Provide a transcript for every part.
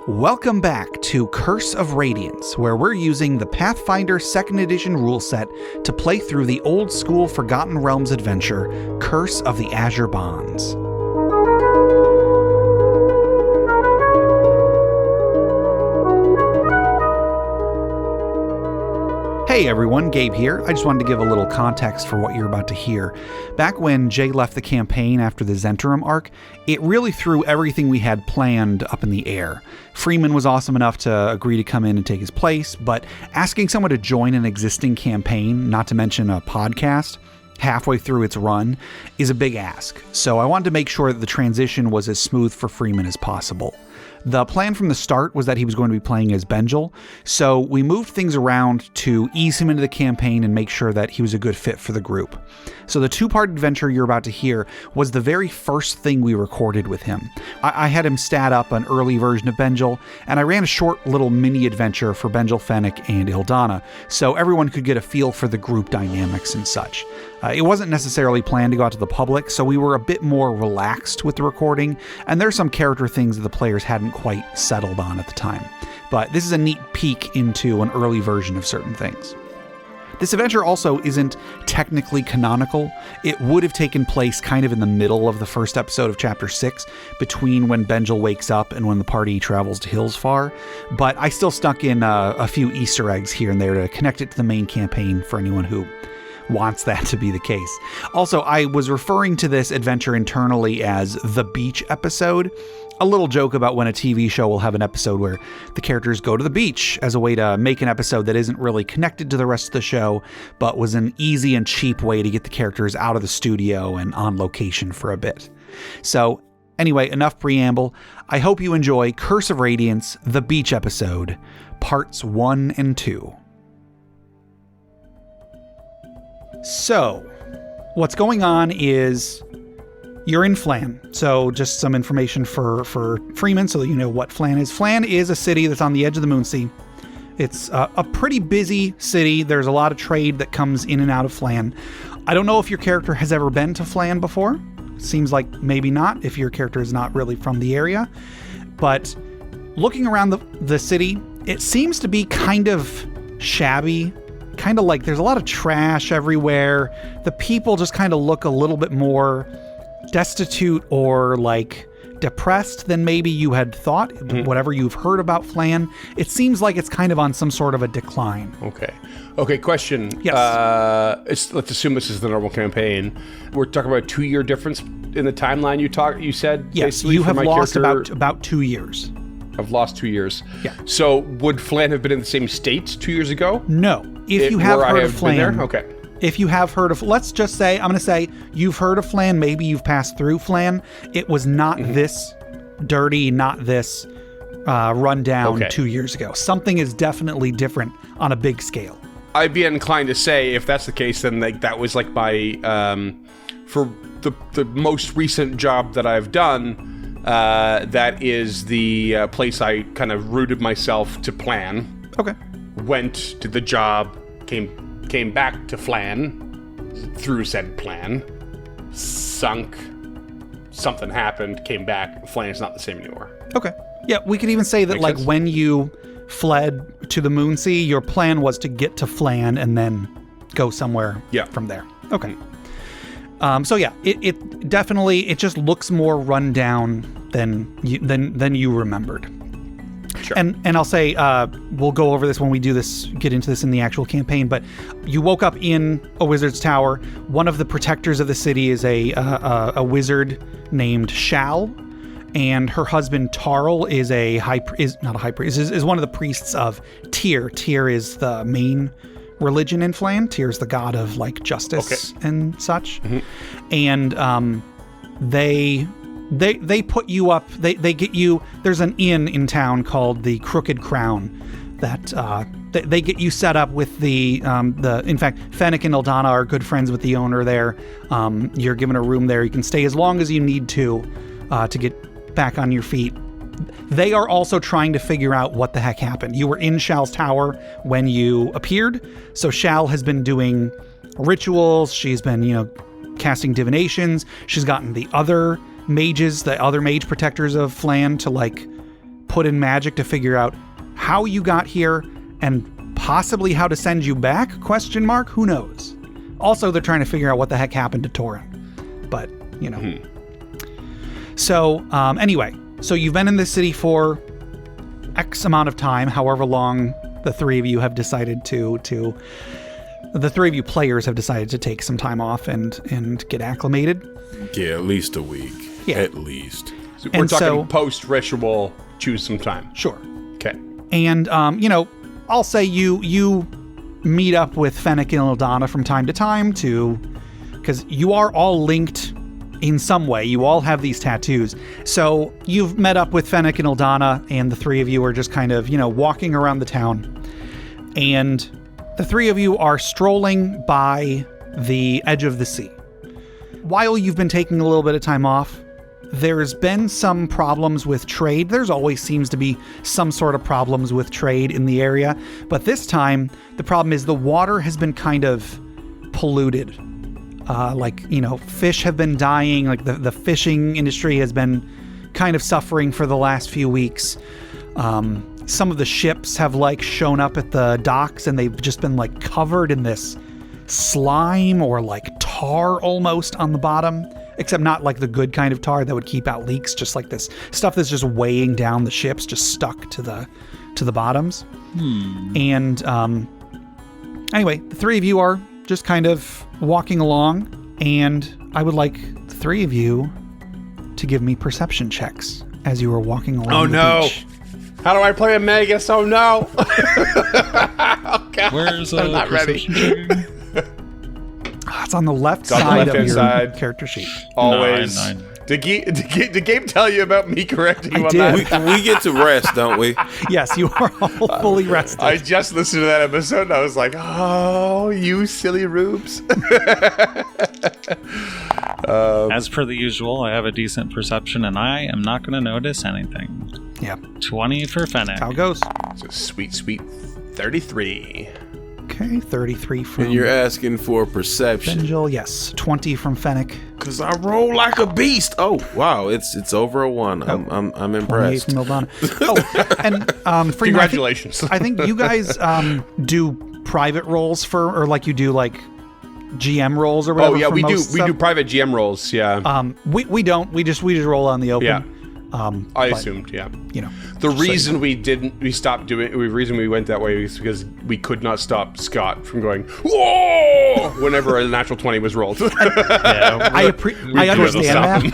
Welcome back to Curse of Radiance, where we're using the Pathfinder 2nd Edition rule set to play through the old-school Forgotten Realms adventure, Curse of the Azure Bonds. Hey everyone, Gabe here. I just wanted to give a little context for what you're about to hear. Back when Jay left the campaign after the Zhentarim arc, it really threw everything we had planned up in the air. Freeman was awesome enough to agree to come in and take his place, but asking someone to join an existing campaign, not to mention a podcast, halfway through its run, is a big ask. So I wanted to make sure that the transition was as smooth for Freeman as possible. The plan from the start was that he was going to be playing as Benjil, so we moved things around to ease him into the campaign and make sure that he was a good fit for the group. So the two-part adventure you're about to hear was the very first thing we recorded with him. I had him stat up an early version of Benjil, and I ran a short little mini-adventure for Benjil, Fennec, and Ildana, so everyone could get a feel for the group dynamics and such. It wasn't necessarily planned to go out to the public, so we were a bit more relaxed with the recording, and there's some character things that the players hadn't quite settled on at the time. But this is a neat peek into an early version of certain things. This adventure also isn't technically canonical. It would have taken place kind of in the middle of the first episode of Chapter 6, between when Benjil wakes up and when the party travels to Hillsfar, but I still stuck in a few Easter eggs here and there to connect it to the main campaign for anyone who wants that to be the case. Also, I was referring to this adventure internally as the beach episode, a little joke about when a TV show will have an episode where the characters go to the beach as a way to make an episode that isn't really connected to the rest of the show, but was an easy and cheap way to get the characters out of the studio and on location for a bit. So anyway, enough preamble. I hope you enjoy Curse of Radiance, the beach episode, parts 1 and 2. So, what's going on is you're in Phlan. So just some information for Freeman so that you know what Phlan is. Phlan is a city that's on the edge of the Moonsea. It's a pretty busy city. There's a lot of trade that comes in and out of Phlan. I don't know if your character has ever been to Phlan before. Seems like maybe not if your character is not really from the area. But looking around the city, it seems to be kind of shabby. Kind of like there's a lot of trash everywhere. The people just kind of look a little bit more destitute or like depressed than maybe you had thought. Whatever you've heard about Phlan, it seems like it's kind of on some sort of a decline. Okay, question. Yes. Let's assume this is the normal campaign. We're talking about a 2-year difference in the timeline you said? Yes, you have lost about 2 years. I've lost 2 years. Yeah. So would Phlan have been in the same state 2 years ago? No. If you have heard of Phlan, okay. If you have heard of, let's just say, I'm going to say you've heard of Phlan, maybe you've passed through Phlan. It was not this dirty, not this run down 2 years ago. Something is definitely different on a big scale. I'd be inclined to say, if that's the case, then that was like my, for the most recent job that I've done, that is the place I kind of rooted myself to plan. Okay. Went to the job, came back to Phlan through said plan, sunk, something happened, came back. Phlan's not the same anymore. Okay. Yeah, we could even say that like when you fled to the Moonsea, your plan was to get to Phlan and then go somewhere from there. Okay. So yeah, it definitely, it just looks more run down than you remembered. Sure. And I'll say, we'll go over this when we do this, get into this in the actual campaign, but you woke up in a wizard's tower. One of the protectors of the city is a wizard named Shal, and her husband Tarl is is one of the priests of Tyr. Tyr is the main religion in Phlan. Tyr is the god of like justice and such. And they put you up, they get you, there's an inn in town called the Crooked Crown that they get you set up with in fact, Fennec and Ildana are good friends with the owner there. You're given a room there. You can stay as long as you need to get back on your feet. They are also trying to figure out what the heck happened. You were in Shal's tower when you appeared. So Shal has been doing rituals. She's been, casting divinations. She's gotten the other mages, the other mage protectors of Phlan to like put in magic to figure out how you got here and possibly how to send you back? ? Who knows? Also, they're trying to figure out what the heck happened to Torin. But, you know. So, anyway, so you've been in this city for X amount of time, however long the three of you have decided the three of you players have decided to take some time off and get acclimated. Yeah, at least a week. Yeah. At least. So we're talking post-ritual, choose some time. Sure. Okay. And, you know, I'll say you meet up with Fennec and Ildana from time to time because you are all linked in some way. You all have these tattoos. So you've met up with Fennec and Ildana, and the three of you are just kind of, you know, walking around the town. And the three of you are strolling by the edge of the sea. While you've been taking a little bit of time off, there's been some problems with trade. There's always seems to be some sort of problems with trade in the area. But this time, the problem is the water has been kind of polluted. Like, you know, fish have been dying. Like the fishing industry has been kind of suffering for the last few weeks. Some of the ships have like shown up at the docks and they've just been like covered in this slime or like tar almost on the bottom. Except not like the good kind of tar that would keep out leaks, just like this stuff that's just weighing down the ships, just stuck to the bottoms. And anyway, the three of you are just kind of walking along, and I would like the three of you to give me perception checks as you are walking along the beach. How do I play a Magus? Oh no! Oh, God. Where's I'm not ready. It's on the left side of your character sheet. Always. 9. Did Gabe tell you about me correcting you I on did. that? We get to rest, don't we? Yes, you are all fully rested. I just listened to that episode and I was like, oh, you silly rubes. As per the usual, I have a decent perception and I am not going to notice anything. Yeah. 20 for Fennec. How it goes. It's a sweet 33. Okay, 33 from And you're asking for perception. Benjil. Yes, 20 from Fennec. Cause I roll like a beast. Oh wow, it's over a 1. I'm 28 impressed. from Ildana. Oh, and Freeman, Congratulations. I think you guys do private roles or like you do like GM roles or whatever. Oh yeah, for we most do stuff. private GM roles. Yeah. We don't. We just roll on the open. Yeah. I but, assumed. Yeah. You know. The reason we stopped doing the reason we went that way is because we could not stop Scott from going whoa whenever a natural 20 was rolled. I understand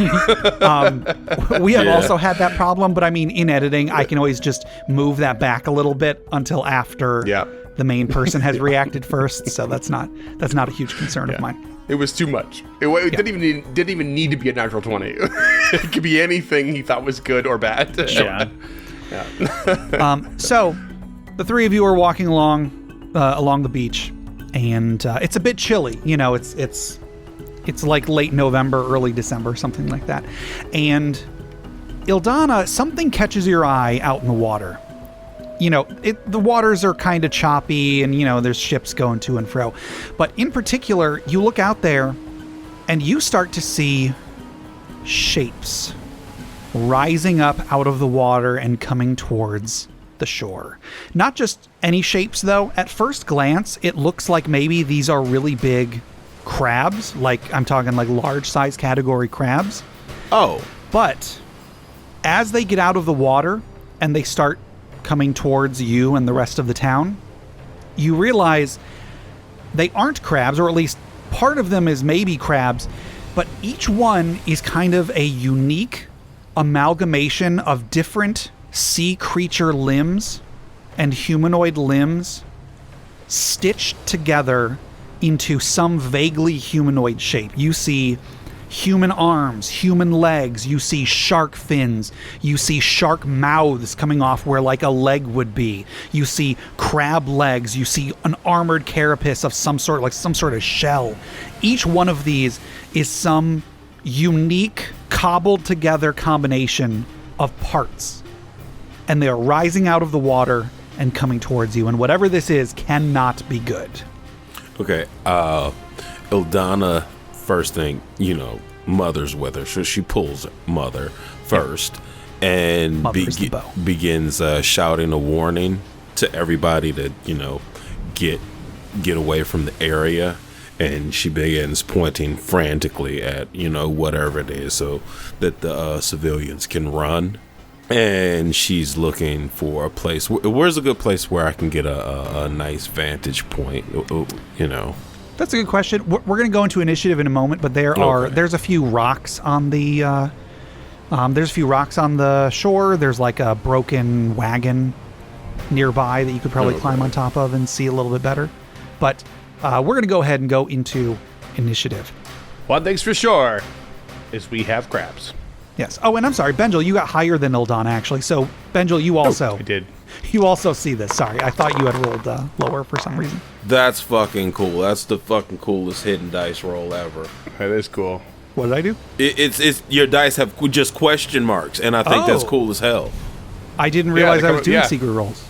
that. We have also had that problem, but I mean, in editing, I can always just move that back a little bit until after the main person has reacted first. So that's not a huge concern of mine. It was too much. It didn't even need to be a natural 20. It could be anything he thought was good or bad. Yeah. So the three of you are walking along the beach, and it's a bit chilly. You know, it's like late November, early December, something like that. And Ildana, something catches your eye out in the water. You know, the waters are kind of choppy, and you know there's ships going to and fro. But in particular, you look out there, and you start to see shapes rising up out of the water and coming towards the shore. Not just any shapes, though. At first glance, it looks like maybe these are really big crabs. Like, I'm talking like large size category crabs. Oh. But as they get out of the water and they start coming towards you and the rest of the town, you realize they aren't crabs, or at least part of them is maybe crabs, but each one is kind of a unique amalgamation of different sea creature limbs and humanoid limbs stitched together into some vaguely humanoid shape. You see human arms, human legs, you see shark fins, you see shark mouths coming off where like a leg would be, you see crab legs, you see an armored carapace of some sort, like some sort of shell. Each one of these is some unique, cobbled together combination of parts, and they are rising out of the water and coming towards you, and whatever this is cannot be good. Okay, Ildana, first thing, you know, mother's with her, so she pulls mother first, and Mother's the bow. begins shouting a warning to everybody to, get away from the area. And she begins pointing frantically at, whatever it is so that the civilians can run. And she's looking for a place. Where's a good place where I can get a nice vantage point, That's a good question. We're going to go into initiative in a moment, but there's a few rocks on the shore. There's like a broken wagon nearby that you could probably climb on top of and see a little bit better. But we're going to go ahead and go into initiative. One thing's for sure is we have crabs. Yes. Oh, and I'm sorry, Benjil, you got higher than Ildana, actually. So, Benjil, you also... I did. You also see this. Sorry, I thought you had rolled lower for some reason. That's fucking cool. That's the fucking coolest hidden dice roll ever. That is cool. What did I do? It's your dice have just question marks, and I think that's cool as hell. I didn't realize I was doing secret rolls.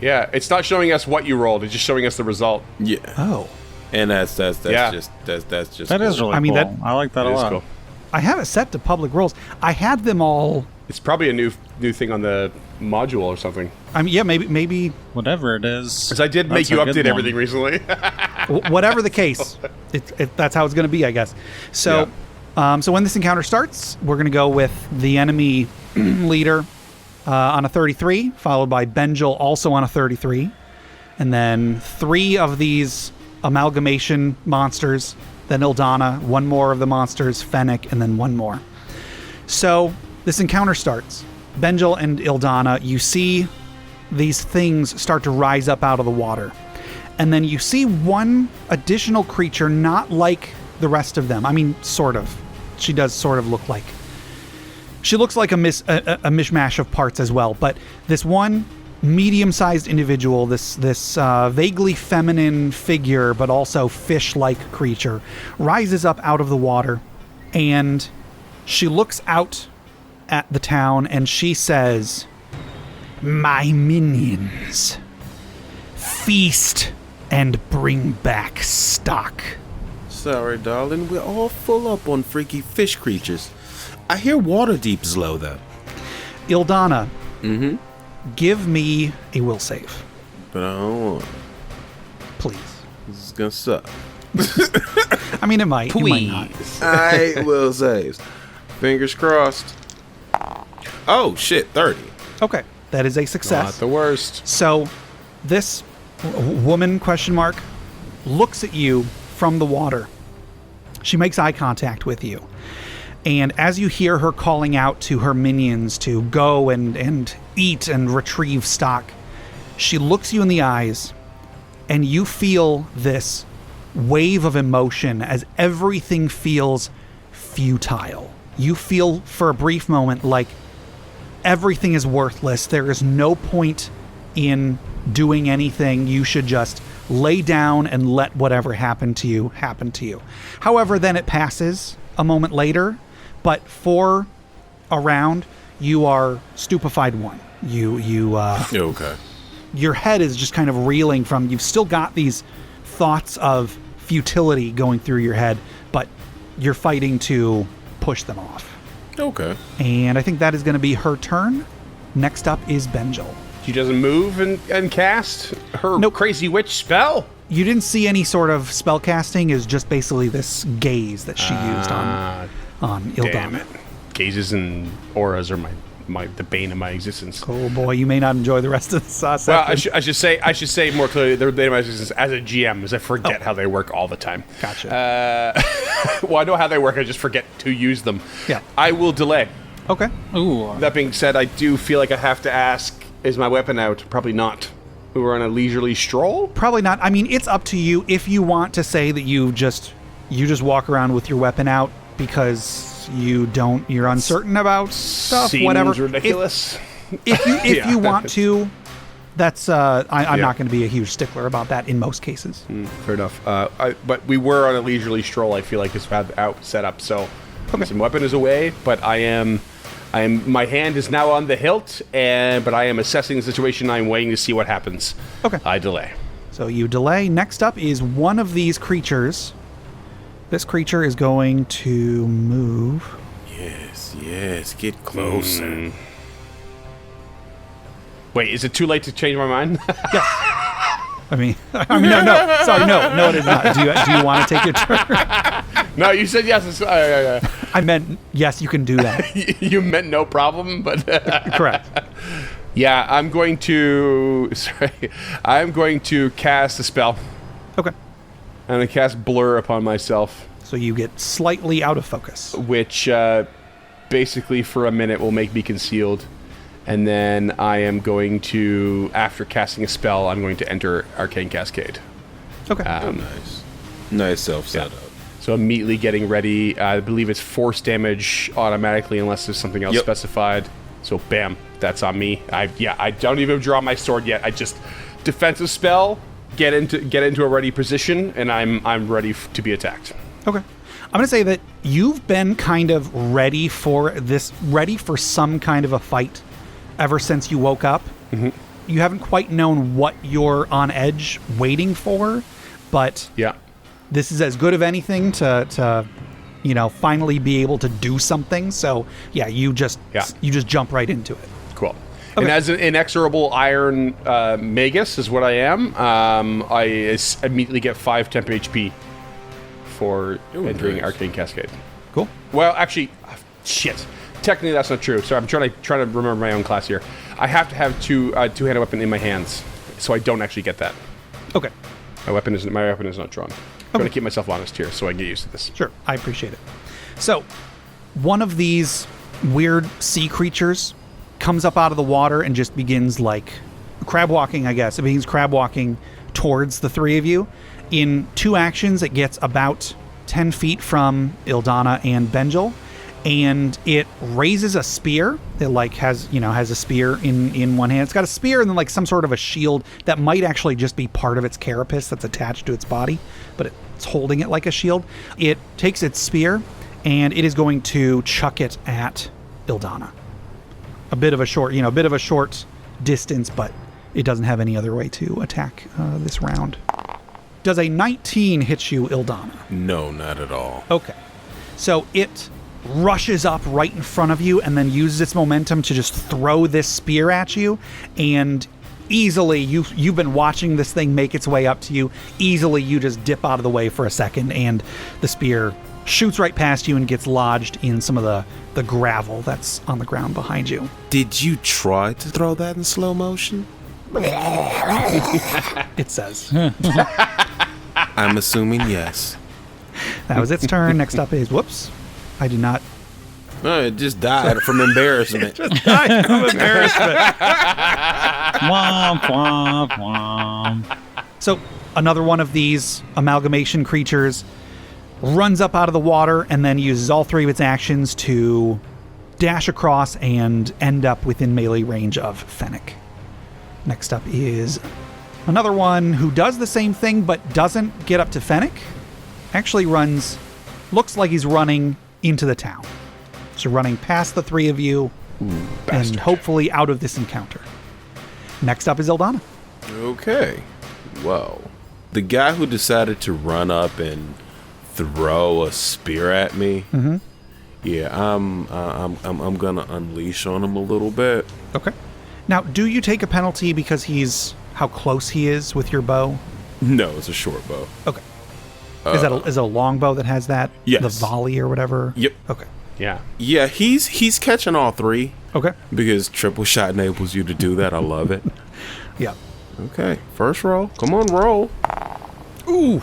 Yeah, it's not showing us what you rolled. It's just showing us the result. Yeah. Oh. And that's just that cool. is really cool. I like that a lot. Cool. I have it set to public rolls. I had them all. It's probably a new thing on the module or something. I mean, yeah, maybe whatever it is. Because I did make you update everything recently. Whatever the case, that's how it's going to be, I guess. So, so when this encounter starts, we're going to go with the enemy leader on a 33, followed by Benjil also on a 33, and then 3 of these amalgamation monsters. Then Ildana, 1 more of the monsters, Fennec, and then 1 more. So this encounter starts. Benjil and Ildana, you see these things start to rise up out of the water. And then you see 1 additional creature not like the rest of them. I mean, sort of. She does sort of look like. She looks like a mishmash of parts as well. But this 1 medium-sized individual, this vaguely feminine figure, but also fish-like creature, rises up out of the water, and she looks out at the town, and she says, "My minions, feast and bring back stock." Sorry, darling, we're all full up on freaky fish creatures. I hear water deep's low, though. Ildana. Give me a will save. But I don't want it. Please. This is gonna suck. I mean, it might. Please. It might not. I will save. Fingers crossed. Oh, shit, 30. Okay. That is a success. Not the worst. So, this woman, question mark, looks at you from the water. She makes eye contact with you. And as you hear her calling out to her minions to go and eat and retrieve stock, she looks you in the eyes, and you feel this wave of emotion as everything feels futile. You feel for a brief moment like everything is worthless. There is no point in doing anything. You should just lay down and let whatever happened to you happen to you. However, then it passes a moment later. But for a round, you are stupefied 1. Okay. Your head is just kind of reeling from. You've still got these thoughts of futility going through your head, but you're fighting to push them off. Okay. And I think that is going to be her turn. Next up is Benjil. She doesn't move and cast her crazy witch spell? You didn't see any sort of spell casting. Is just basically this gaze that she used on Ildana. Damn it. Gazes and auras are the bane of my existence. Oh boy, you may not enjoy the rest of this. Well, I should say more clearly, they're the bane of my existence as a GM, as I forget how they work all the time. Gotcha. Well, I know how they work. I just forget to use them. Yeah. I will delay. Okay. Ooh. That being said, I do feel like I have to ask: is my weapon out? Probably not. We were on a leisurely stroll. Probably not. I mean, it's up to you if you want to say that you just walk around with your weapon out because you're uncertain about stuff. Seems whatever. Ridiculous. If you want to, that's I'm not going to be a huge stickler about that in most cases. Fair enough. But we were on a leisurely stroll. I feel like it's out set up. So my weapon is away, but I am. My hand is now on the hilt, but I am assessing the situation. I'm waiting to see what happens. Okay. I delay. So you delay. Next up is one of these creatures. This creature is going to move. Yes, get closer. Wait, is it too late to change my mind? I mean, no. Sorry, no, it is not. Do you want to take your turn? No, you said yes. I meant yes, you can do that. You meant no problem, but Correct. yeah, I'm going to cast a spell. Okay. I'm going to cast Blur upon myself. So you get slightly out of focus. Which basically for a minute will make me concealed. And then I am going to, after casting a spell, I'm going to enter Arcane Cascade. Okay. Nice self-setup. So immediately getting ready. I believe it's force damage automatically unless there's something else specified. So bam, that's on me. I don't even draw my sword yet. I just defensive spell, get into a ready position, and I'm ready to be attacked. Okay. I'm going to say that you've been kind of ready for some kind of a fight ever since you woke up. Mm-hmm. You haven't quite known what you're on edge waiting for, but this is as good of anything to finally be able to do something. So you just jump right into it. Cool. Okay. And as an inexorable iron magus is what I am, I immediately get 5 temp HP for entering Arcane Cascade. Cool. Well, actually, shit. Technically, that's not true. So I'm trying to remember my own class here. I have to have two-handed weapon in my hands, so I don't actually get that. Okay. My weapon is not drawn. I'm trying to keep myself honest here, so I can get used to this. Sure, I appreciate it. So, one of these weird sea creatures comes up out of the water and just begins like crab walking. I guess it begins crab walking towards the three of you. In 2 actions, it gets about 10 feet from Ildana and Benjil, and it raises a spear. It has a spear in one hand. It's got a spear and then like some sort of a shield that might actually just be part of its carapace that's attached to its body, but it's holding it like a shield. It takes its spear and it is going to chuck it at Ildana. A bit of a short distance, but it doesn't have any other way to attack this round. Does a 19 hit you, Ildana? No, not at all. Okay. So it rushes up right in front of you and then uses its momentum to just throw this spear at you, and easily you've been watching this thing make its way up to you. Easily you just dip out of the way for a second and the spear shoots right past you and gets lodged in some of the gravel that's on the ground behind you. Did you try to throw that in slow motion? It says. I'm assuming yes. That was its turn. Next up is I did not. No, it just died from embarrassment. Just died from embarrassment. Womp, womp, womp. So another one of these amalgamation creatures runs up out of the water and then uses all 3 of its actions to dash across and end up within melee range of Fennec. Next up is another one who does the same thing but doesn't get up to Fennec. Actually looks like he's running into the town. So running past the 3 of you and hopefully out of this encounter. Next up is Ildana. Okay. Well, the guy who decided to run up and throw a spear at me. Mm-hmm. Yeah, I'm gonna unleash on him a little bit. Okay. Now, do you take a penalty because how close he is with your bow? No, it's a short bow. Okay. Is it a long bow that has that? Yes. The volley or whatever? Yep. Okay. Yeah. Yeah, he's catching all 3. Okay. Because triple shot enables you to do that. I love it. Yeah. Okay, first roll. Come on, roll. Ooh.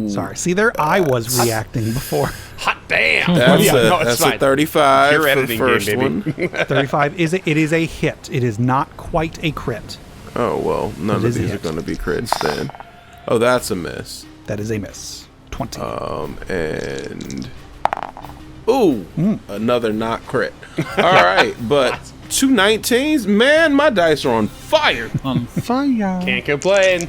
Sorry. See, there I was reacting before. Hot damn. That's a 35 Pure for the editing first game, baby. one. 35 it is a hit. It is not quite a crit. Oh, well, none of these are going to be crits then. Oh, that's a miss. That is a miss. 20. And another not crit. All right, but 2 19s, man, my dice are on fire. On fire. Can't complain.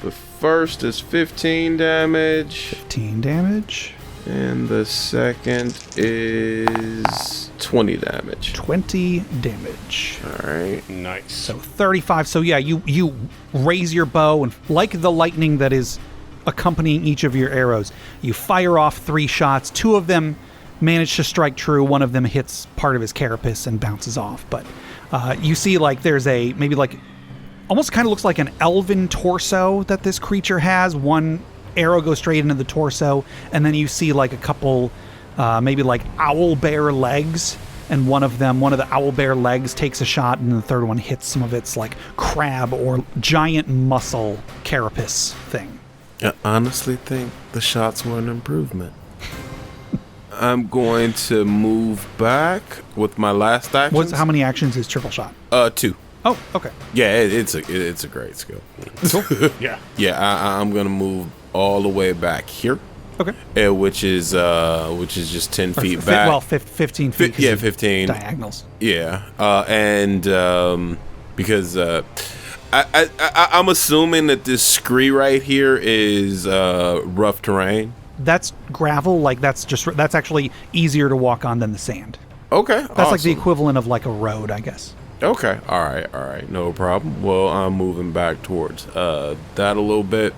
The first is 15 damage. 15 damage. And the second is 20 damage. 20 damage. All right. Nice. So 35. So yeah, you raise your bow and like the lightning that is accompanying each of your arrows, you fire off 3 shots. 2 of them manage to strike true. One of them hits part of his carapace and bounces off. But you see, like, there's a maybe like almost kind of looks like an elven torso that this creature has. One arrow goes straight into the torso, and then you see like a couple maybe like owl bear legs. And one of the owl bear legs takes a shot, and the third one hits some of its like crab or giant muscle carapace thing. I honestly think the shots were an improvement. I'm going to move back with my last action. How many actions is triple shot? 2. Oh, okay. Yeah, it's a great skill. Cool. Yeah, I'm gonna move all the way back here. Okay. Which is just 10 feet back. Well, 15 feet. Yeah, 15 diagonals. Yeah, and because I'm assuming that this scree right here is rough terrain. That's gravel. Like that's actually easier to walk on than the sand. Okay, that's awesome. Like the equivalent of like a road, I guess. Okay, all right, no problem. Well, I'm moving back towards that a little bit.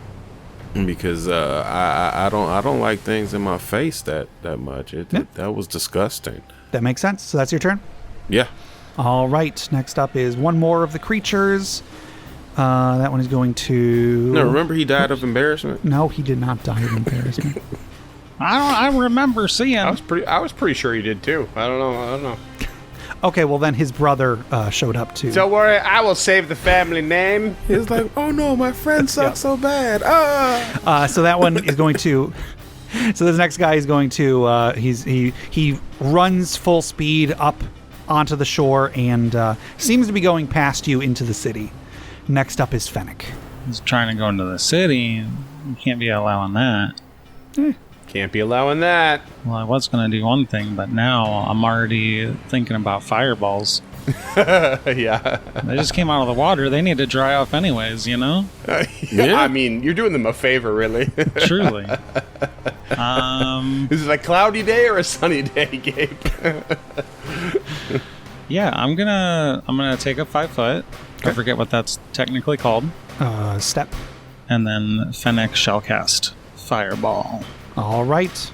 Because I don't like things in my face that much. That was disgusting. That makes sense. So that's your turn? Yeah. All right. Next up is one more of the creatures. That one is going to... No, remember he died of embarrassment? No, he did not die of embarrassment. I remember seeing... I was pretty sure he did too. I don't know. Okay, well then his brother showed up too. Don't worry, I will save the family name. He's like, oh no, my friend sucks so bad. So that one is going to. So this next guy is going to. He runs full speed up onto the shore and seems to be going past you into the city. Next up is Fennec. He's trying to go into the city. You can't be allowing that. Can't be allowing that. Well, I was going to do one thing, but now I'm already thinking about fireballs. Yeah. They just came out of the water. They need to dry off anyways, you know? Yeah. I mean, you're doing them a favor, really. Truly. Is it a cloudy day or a sunny day, Gabe? Yeah, I'm gonna take a 5 foot. Okay. I forget what that's technically called. Step. And then Fennec shall cast Fireball. All right.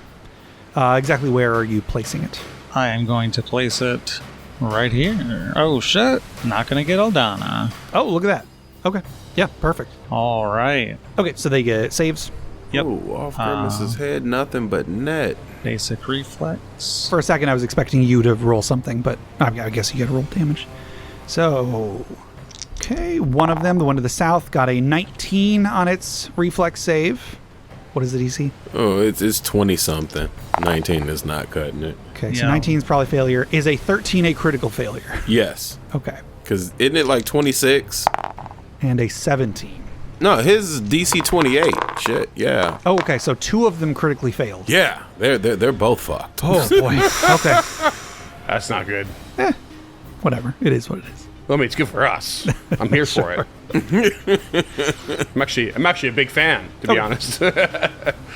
Exactly where are you placing it? I am going to place it right here. Oh, shit. Not going to get Ildana. Oh, look at that. Okay. Yeah, perfect. All right. Okay, so they get saves. Yep. Ooh, off Grimace's head, nothing but net. Basic reflex. For a second, I was expecting you to roll something, but I guess you got to roll damage. So, okay, one of them, the one to the south, got a 19 on its reflex save. What is it, DC? Oh, it's 20-something. 19 is not cutting it. Okay, so 19 is probably failure. Is a 13 a critical failure? Yes. Okay. Because isn't it like 26? And a 17. No, his is DC 28. Shit, yeah. Oh, okay, so 2 of them critically failed. Yeah, they're both fucked. Oh, boy. Okay. That's not good. Whatever. It is what it is. Well, I mean, it's good for us. I'm here for it. I'm actually a big fan, to be honest.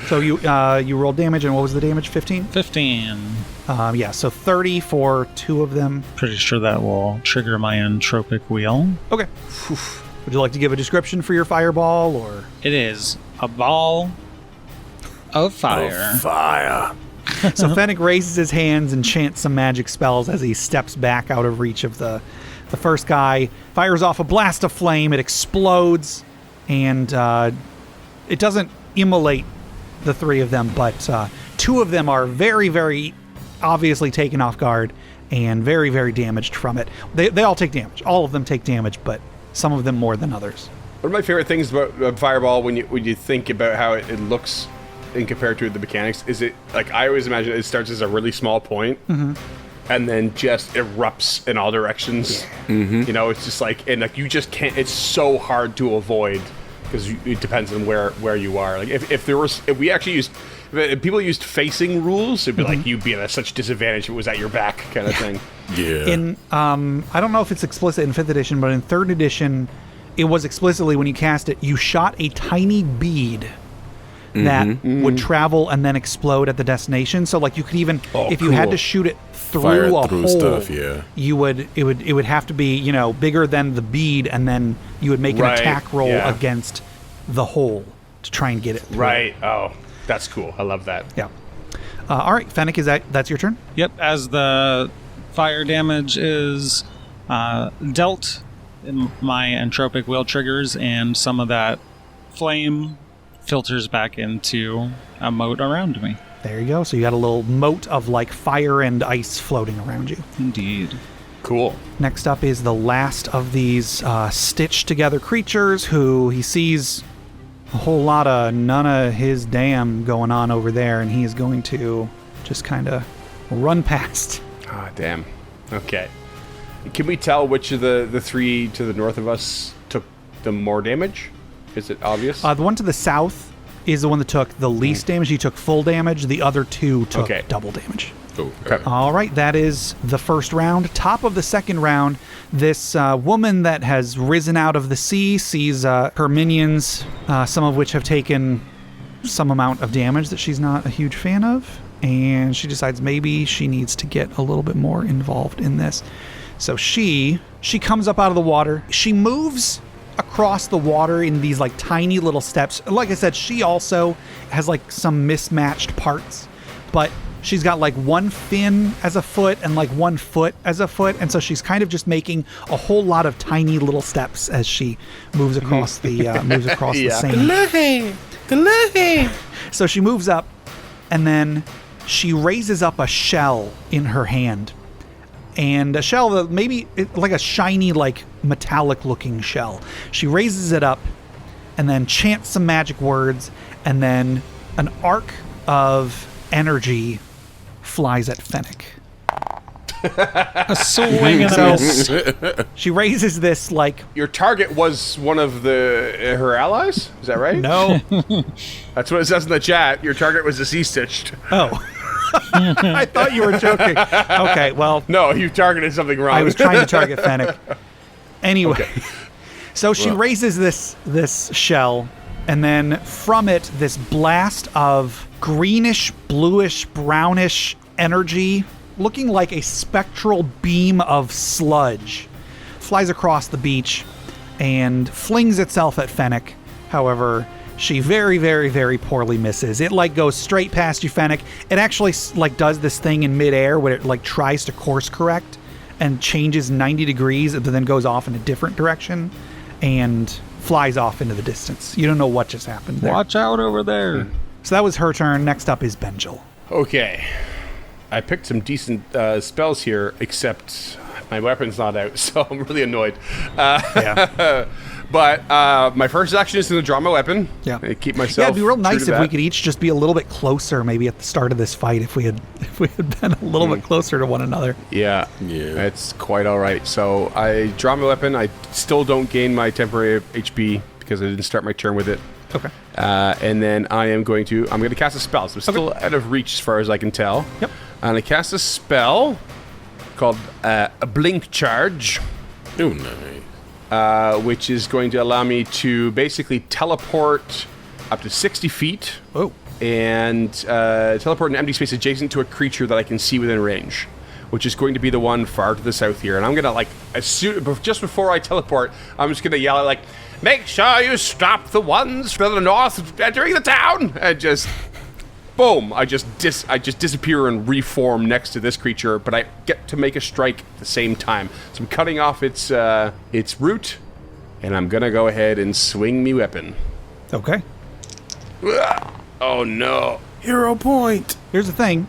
So you rolled damage, and what was the damage? 15? 15. Yeah, so 30 for 2 of them. Pretty sure that will trigger my entropic wheel. Okay. Would you like to give a description for your fireball, or? It is a ball of fire. Fire. So Fennec raises his hands and chants some magic spells as he steps back out of reach of the first guy, fires off a blast of flame. It explodes, and it doesn't immolate the 3 of them, but 2 of them are very, very obviously taken off guard and very, very damaged from it. They all take damage. All of them take damage, but some of them more than others. One of my favorite things about Fireball, when you think about how it looks in compared to the mechanics, is it, like, I always imagine it starts as a really small point, and then just erupts in all directions. You know, it's just like, and like you just can't. It's so hard to avoid because it depends on where you are. Like if we actually used, if people used facing rules, it'd be like you'd be at such disadvantage if it was at your back kind of thing. Yeah. In I don't know if it's explicit in 5th edition, but in 3rd edition, it was explicitly when you cast it, you shot a tiny bead that would travel and then explode at the destination. So like you could even, if you had to shoot it through a hole, stuff, yeah. it would have to be, you know, bigger than the bead, and then you would make an attack roll against the hole to try and get it through. Right. Oh, that's cool. I love that. Yeah. All right, Fennec, that's your turn? Yep, as the fire damage is dealt, my entropic will triggers, and some of that flame filters back into a moat around me. There you go. So you got a little moat of like fire and ice floating around you. Indeed. Cool. Next up is the last of these stitched together creatures who he sees a whole lot of none of his damn going on over there, and he is going to just kind of run past. Ah, damn. Okay. Can we tell which of the three to the north of us took the more damage? Is it obvious? The one to the south is the one that took the least damage. He took full damage. The other two took double damage. Okay. All right, that is the first round. Top of the second round, this woman that has risen out of the sea sees her minions, some of which have taken some amount of damage that she's not a huge fan of, and she decides maybe she needs to get a little bit more involved in this. So she comes up out of the water. She moves across the water in these like tiny little steps. Like I said, she also has like some mismatched parts, but she's got like one fin as a foot and like one foot as a foot, and so she's kind of just making a whole lot of tiny little steps as she moves across the the sand. So she moves up, and then she raises up a shell in her hand, and a shell that maybe like a shiny, like metallic looking shell. She raises it up, and then chants some magic words, and then an arc of energy flies at Fennec. A swing and a miss. She raises this like... Your target was one of her allies? Is that right? No. That's what it says in the chat. Your target was the sea stitched. Oh. I thought you were joking. Okay, well... No, you targeted something wrong. I was trying to target Fennec. Anyway. Okay. So she raises this shell, and then from it, this blast of greenish, bluish, brownish energy, looking like a spectral beam of sludge, flies across the beach and flings itself at Fennec. However, she very, very, very poorly misses. It like goes straight past you, Fennec. It actually like does this thing in midair where it like tries to course correct and changes 90 degrees, but then goes off in a different direction and flies off into the distance. You don't know what just happened there. Watch out over there. So that was her turn. Next up is Benjil. Okay. I picked some decent spells here, except my weapon's not out, so I'm really annoyed. Yeah. But my first action is to draw my weapon. Yeah. And keep myself. Yeah, it'd be real nice if that. we could each just be a little bit closer, maybe at the start of this fight, if we had been a little bit closer to one another. Yeah. It's quite all right. So I draw my weapon. I still don't gain my temporary HP because I didn't start my turn with it. Okay. And then I'm going to cast a spell. So it's still out of reach as far as I can tell. Yep. And I cast a spell called a blink charge. Oh, nice. Which is going to allow me to basically teleport up to 60 feet. Oh. And teleport an empty space adjacent to a creature that I can see within range, which is going to be the one far to the south here. And I'm going to, just before I teleport, I'm just going to yell at, like, make sure you stop the ones from the north entering the town! And just, boom, I just disappear and reform next to this creature, but I get to make a strike at the same time. So I'm cutting off its root, and I'm going to go ahead and swing me weapon. Okay. Oh, no. Hero point. Here's the thing.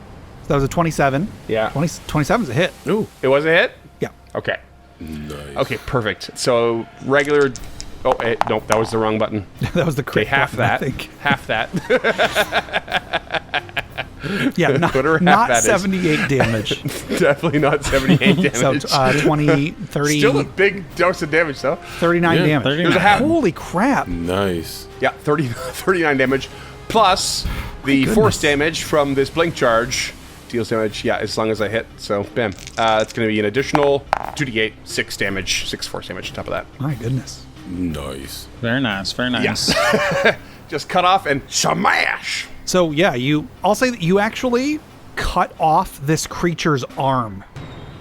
That was a 27. Yeah. 27's a hit. Ooh. It was a hit? Yeah. Okay. Nice. Okay, perfect. So regular... Oh, nope, that was the wrong button. That was the crit half button, that. I think. Half that. Yeah, not 78 damage. Definitely not 78 damage. So 20, 30... Still a big dose of damage, though. 39 damage. 39. There's a half. Holy crap. Nice. Yeah, 39 damage. Plus the force damage from this blink charge. Deals damage, yeah, as long as I hit. So, bam. It's going to be an additional 2d8, 6 damage, 6 force damage on top of that. My goodness. Nice. Very nice, very nice. Yeah. Just cut off and smash! So, yeah, I'll say that you actually cut off this creature's arm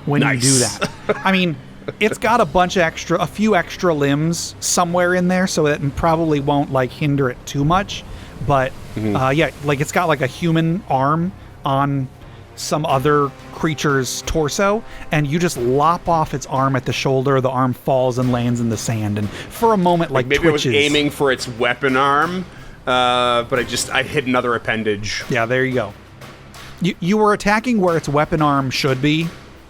when you do that. I mean, it's got a few extra limbs somewhere in there, so that probably won't, like, hinder it too much. But, yeah, like, it's got, like, a human arm on some other creature's torso, and you just lop off its arm at the shoulder. The arm falls and lands in the sand, and for a moment, like maybe twitches. I was aiming for its weapon arm, but I hit another appendage. Yeah, there you go. You were attacking where its weapon arm should be,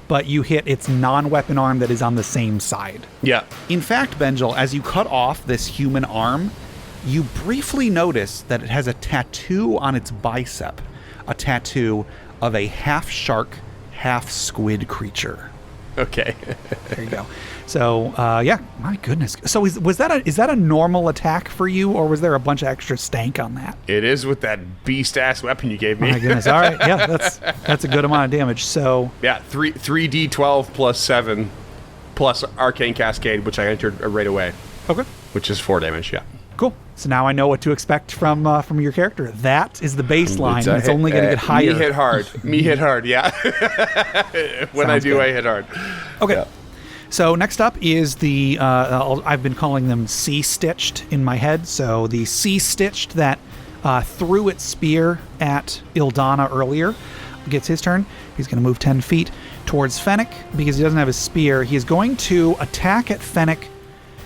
but you hit its non-weapon arm that is on the same side. Yeah. In fact, Benjil, as you cut off this human arm, you briefly notice that it has a tattoo on its bicep, a tattoo of a half shark, half squid creature. Okay. There you go. So, yeah, my goodness. So is that a normal attack for you, or was there a bunch of extra stank on that? It is with that beast-ass weapon you gave me. My goodness. All right. Yeah, that's a good amount of damage. So yeah, 3d12 plus 7 plus Arcane Cascade, which I entered right away. okay. Which is 4 damage, yeah. Cool. So now I know what to expect from your character. That is the baseline. It's only going to get higher. Me hit hard. Yeah. When I do, good. I hit hard. Okay. Yeah. So next up is the I've been calling them sea-stitched in my head. So the sea-stitched that threw its spear at Ildana earlier gets his turn. He's going to move 10 feet towards Fennec because he doesn't have his spear. He is going to attack at Fennec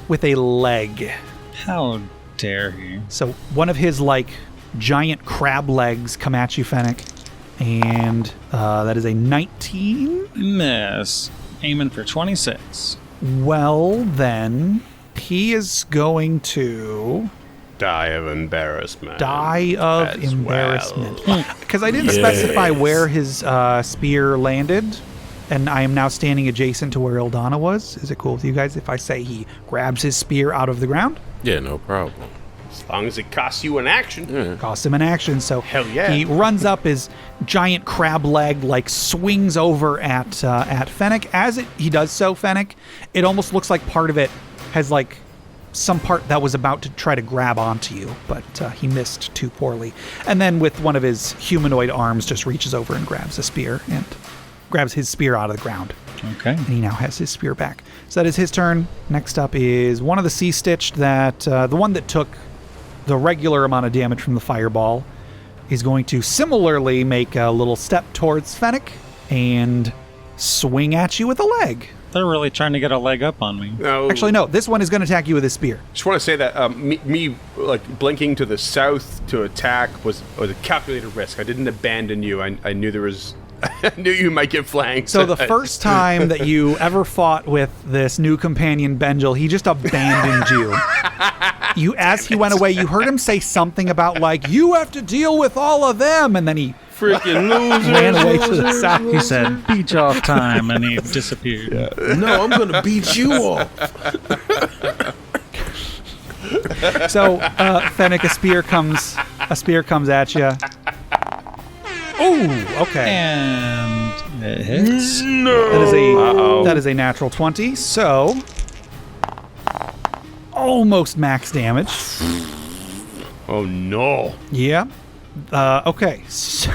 with a leg. How dare he? So one of his giant crab legs come at you, Fennec, and that is a 19. Miss. Aiming for 26. Well, then he is going to Die of embarrassment. die of as embarrassment. well. Because I didn't specify where his spear landed, and I am now standing adjacent to where Ildana was. Is it cool with you guys if I say he grabs his spear out of the ground? Yeah, no problem. As long as it costs you an action. Yeah. Cost him an action, so Hell yeah. he runs up, his giant crab leg swings over at Fennec. As he does so, Fennec, it almost looks like part of it has some part that was about to try to grab onto you, but he missed too poorly. And then with one of his humanoid arms, just reaches over and grabs a spear and grabs his spear out of the ground. Okay. And he now has his spear back. So that is his turn. Next up is one of the sea-stitched that the one that took the regular amount of damage from the fireball is going to similarly make a little step towards Fennec and swing at you with a leg. They're really trying to get a leg up on me. No. Actually, no. This one is going to attack you with his spear. Just want to say that me blinking to the south to attack was a calculated risk. I didn't abandon you. I knew there was. I knew you might get flanked. So the first time that you ever fought with this new companion, Benjil, he just abandoned you. As he went away, you heard him say something about you have to deal with all of them, and then he Freaking loser. ran away to the south. He said, beach off time, and he disappeared. No, I'm gonna beat you off. So, Fennec, a spear comes at you. Oh, okay. And it hits. That is a natural 20. So, almost max damage. Oh no. Yeah. Okay. So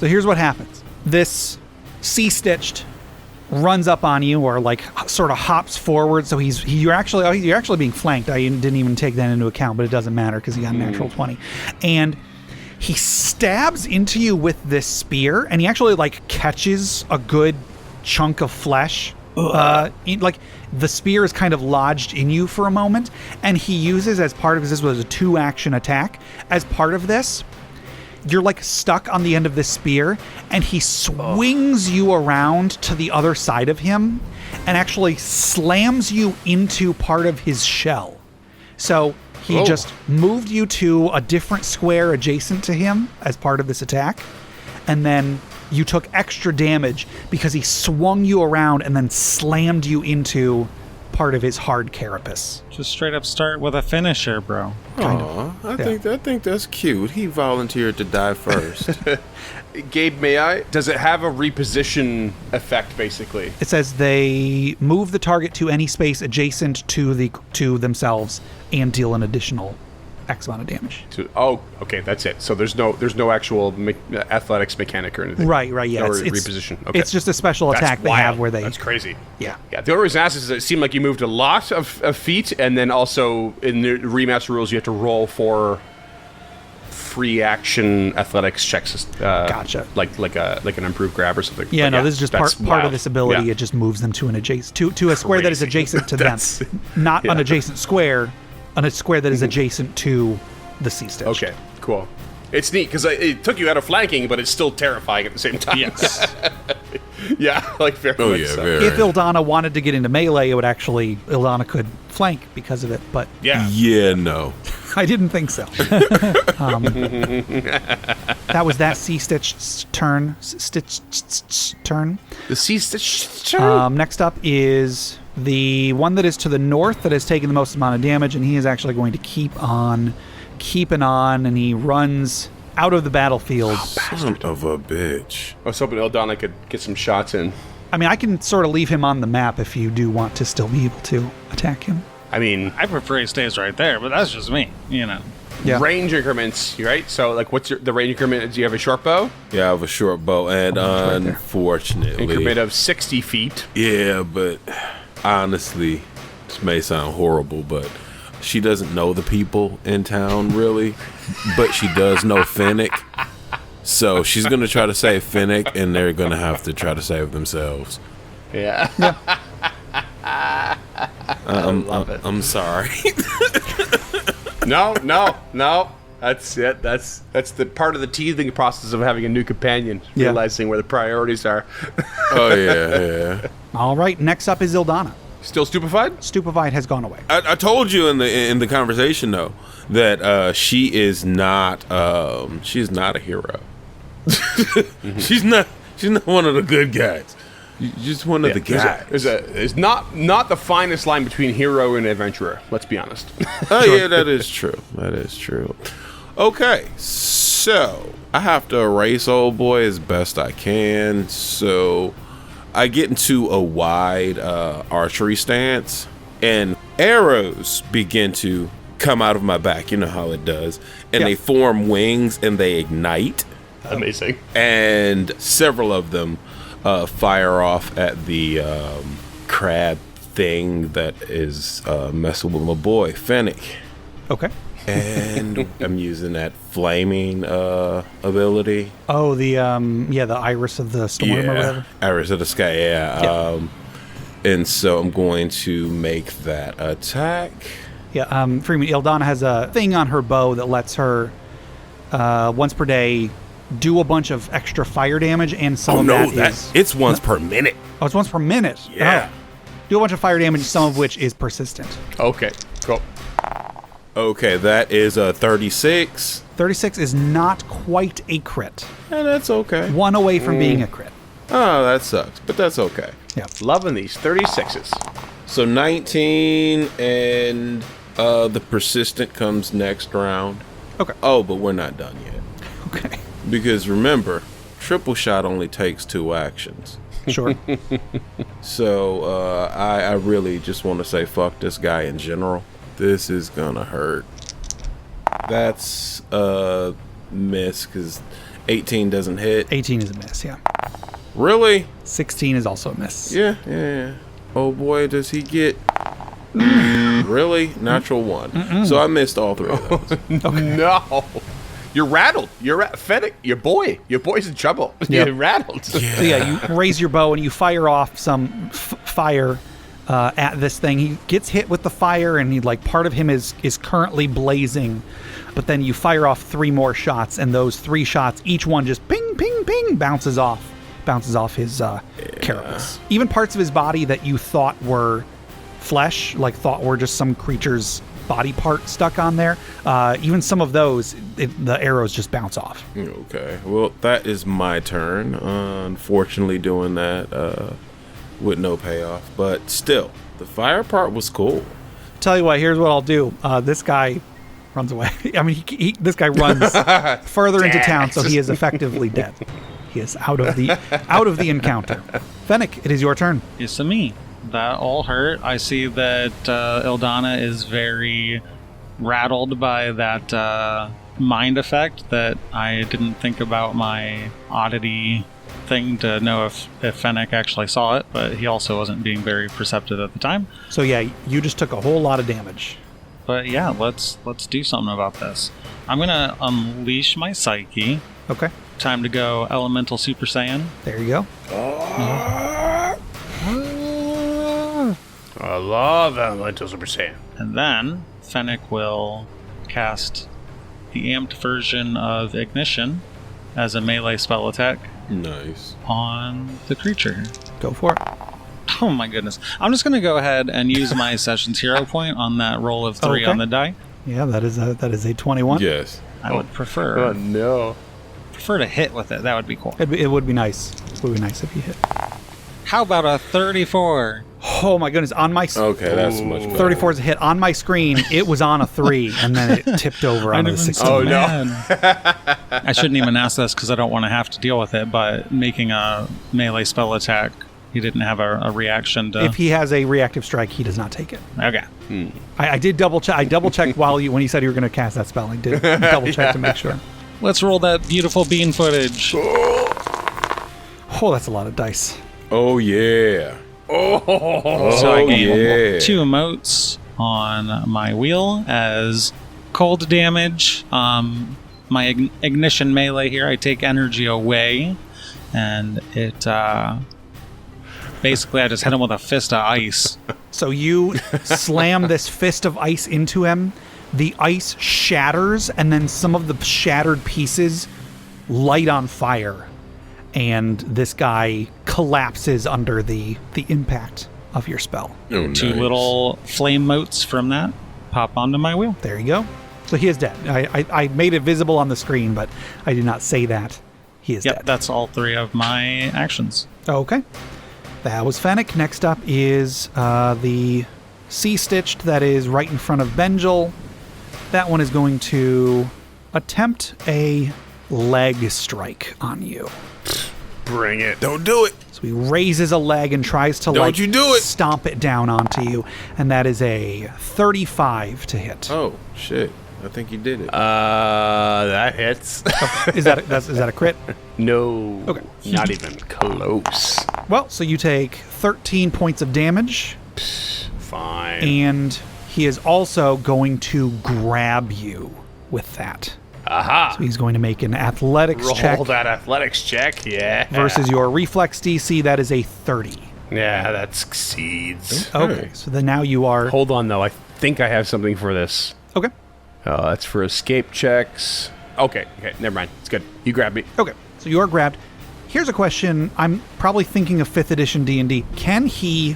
here's what happens. This sea-stitched runs up on you, or sort of hops forward. So you're actually being flanked. I didn't even take that into account, but it doesn't matter because he got a natural 20. And he stabs into you with this spear, and he actually catches a good chunk of flesh. The spear is kind of lodged in you for a moment, and he uses as part of this was a 2-action attack. As part of this, you're stuck on the end of this spear, and he swings you around to the other side of him and actually slams you into part of his shell. So he just moved you to a different square adjacent to him as part of this attack, and then you took extra damage because he swung you around and then slammed you into part of his hard carapace. Just straight up start with a finisher, bro. Aw, I think that's cute. He volunteered to die first. Gabe, may I? Does it have a reposition effect, basically? It says they move the target to any space adjacent to themselves and deal an additional X amount of damage. Okay, that's it. So there's no actual athletics mechanic or anything. Right, yeah. Or It's reposition. Okay. It's just a special attack they have where they... That's crazy. Yeah. Yeah. The only reason I asked is that it seemed like you moved a lot of feet, and then also in the remaster rules you have to roll for free action athletics checks. Gotcha. Like an improved grab or something. Yeah, But no, this is just part wild. of this ability. Yeah. It just moves them to an adjacent to a square that is Crazy. adjacent to them, not an adjacent square, on a square that is adjacent to the sea stitch. Okay, cool. It's neat because it took you out of flanking, but it's still terrifying at the same time. Yes. Yeah, like very Oh much yeah, so. very. If Ildana wanted to get into melee, it would actually Ildana could flank because of it, but Yeah. Yeah, no. I didn't think so. That was that sea stitch turn. Turn. The sea stitch. Next up is the one that is to the north that has taken the most amount of damage, and he is actually going to keep on keeping on, and he runs out of the battlefield. Son of a bitch. I was hoping Ildana could get some shots in. I mean, I can sort of leave him on the map if you do want to still be able to attack him. I mean, I prefer he stays right there, but that's just me, you know. Yeah. range increments, right? So, like, what's the range increment? Do you have a short bow? Yeah, I have a short bow, and right there. unfortunately, Increment of 60 feet. yeah, but honestly, this may sound horrible, but she doesn't know the people in town really, but she does know Fennec. So she's gonna try to save Fennec, and they're gonna have to try to save themselves. Yeah. I'm sorry. No. That's it. That's the part of the teething process of having a new companion, Yeah. realizing where the priorities are. Oh yeah. All right, next up is Ildana. Still stupefied? Stupefied has gone away. I told you in the conversation though that she is not a hero. She's not one of the good guys. She's just one of the guys. There's not the finest line between hero and adventurer. Let's be honest. Oh yeah, that is true. That is true. Okay, so I have to erase old boy as best I can. So I get into a wide archery stance, and arrows begin to come out of my back. You know how it does, and Yeah. they form wings and they ignite, Amazing. and several of them fire off at the crab thing that is messing with my boy Fennec. Okay. And I'm using that flaming ability. Oh, the iris of the storm or whatever. Iris of the sky, yeah. And so I'm going to make that attack. Yeah, Freeman, Ildana has a thing on her bow that lets her once per day do a bunch of extra fire damage, and some of that is... it's once per minute. Oh, it's once per minute. Yeah. Oh. Do a bunch of fire damage, some of which is persistent. Okay, cool. Okay, that is a 36. 36 is not quite a crit. And that's okay. One away from being a crit. Oh, that sucks, but that's okay. Yeah. Loving these 36s. So 19, and the persistent comes next round. Okay. Oh, but we're not done yet. Okay. Because remember, triple shot only takes 2 actions. Sure. So I really just want to say fuck this guy in general. This is gonna hurt. That's a miss because 18 doesn't hit. 18 is a miss, yeah. Really? 16 is also a miss. Yeah. Oh boy, does he get... Really? Natural 1. So I missed all 3 of those. No. You're rattled. Fennec, your boy's in trouble. Yep. You're rattled. So yeah, you raise your bow and you fire off some fire at this thing. He gets hit with the fire, and part of him is currently blazing. But then you fire off 3 more shots, and those 3 shots, each one just ping, ping, ping, bounces off his carapace. Even parts of his body that you thought were flesh, thought were just some creature's body part stuck on there, even some of those, the arrows just bounce off. Okay, well, that is my turn. Unfortunately, doing that with no payoff. But still, the fire part was cool. Tell you what, here's what I'll do. This guy runs away. I mean, this guy runs further into town, so he is effectively dead. He is out of the encounter. Fennec, it is your turn. Yes, to me. That all hurt. I see that Ildana is very rattled by that mind effect that I didn't think about my oddity thing to know if Fennec actually saw it, but he also wasn't being very perceptive at the time. So yeah, you just took a whole lot of damage. But yeah, let's do something about this. I'm gonna unleash my psyche. Okay. Time to go Elemental Super Saiyan. There you go. I love Elemental Super Saiyan. And then Fennec will cast the amped version of Ignition as a melee spell attack Nice. on the creature. Go for it. Oh my goodness. I'm just going to go ahead and use my Sessions Hero point on that roll of 3 Okay. on the die. Yeah, that is a 21. Yes. I would prefer no. to hit with it. That would be cool. It would be nice. It would be nice if you hit. How about a 34? Oh my goodness! On my Okay, that's much better. 34 is a hit. On my screen, it was on a 3, and then it tipped over onto the 16. Oh, no. Man. I shouldn't even ask this because I don't want to have to deal with it, but making a melee spell attack, he didn't have a reaction to... If he has a reactive strike, he does not take it. Okay. I did double check. I double checked when you said you were going to cast that spell. I did double check to make sure. Let's roll that beautiful bean footage. Oh, that's a lot of dice. Oh yeah. So I gain yeah. 2 emotes on my wheel as cold damage. My ignition melee here, I take energy away, and it basically I just hit him with a fist of ice. So you slam this fist of ice into him. The ice shatters, and then some of the shattered pieces light on fire. And this guy collapses under the impact of your spell. Oh, nice. 2 little flame motes from that pop onto my wheel. There you go. So he is dead. I made it visible on the screen, but I did not say that. He is Yep, dead. that's all 3 of my actions. Okay. That was Fennec. Next up is the Sea-Stitched that is right in front of Benjil. That one is going to attempt a leg strike on you. Bring it. Don't do it. So he raises a leg and tries to Don't you do it. stomp it down onto you, and that is a 35 to hit. Oh shit! I think you did it. That hits. Is that a crit? No. Okay. Not even close. Well, so you take 13 points of damage, Fine. and he is also going to grab you with that. Aha. So he's going to make an athletics Roll check that athletics check. Yeah. versus your reflex DC. That is a 30. Yeah, that succeeds. Okay, so then now you are... Hold on, though. I think I have something for this. Okay. That's for escape checks. Okay, never mind. It's good. You grab me. Okay, so you are grabbed. Here's a question. I'm probably thinking of 5th edition D&D. Can he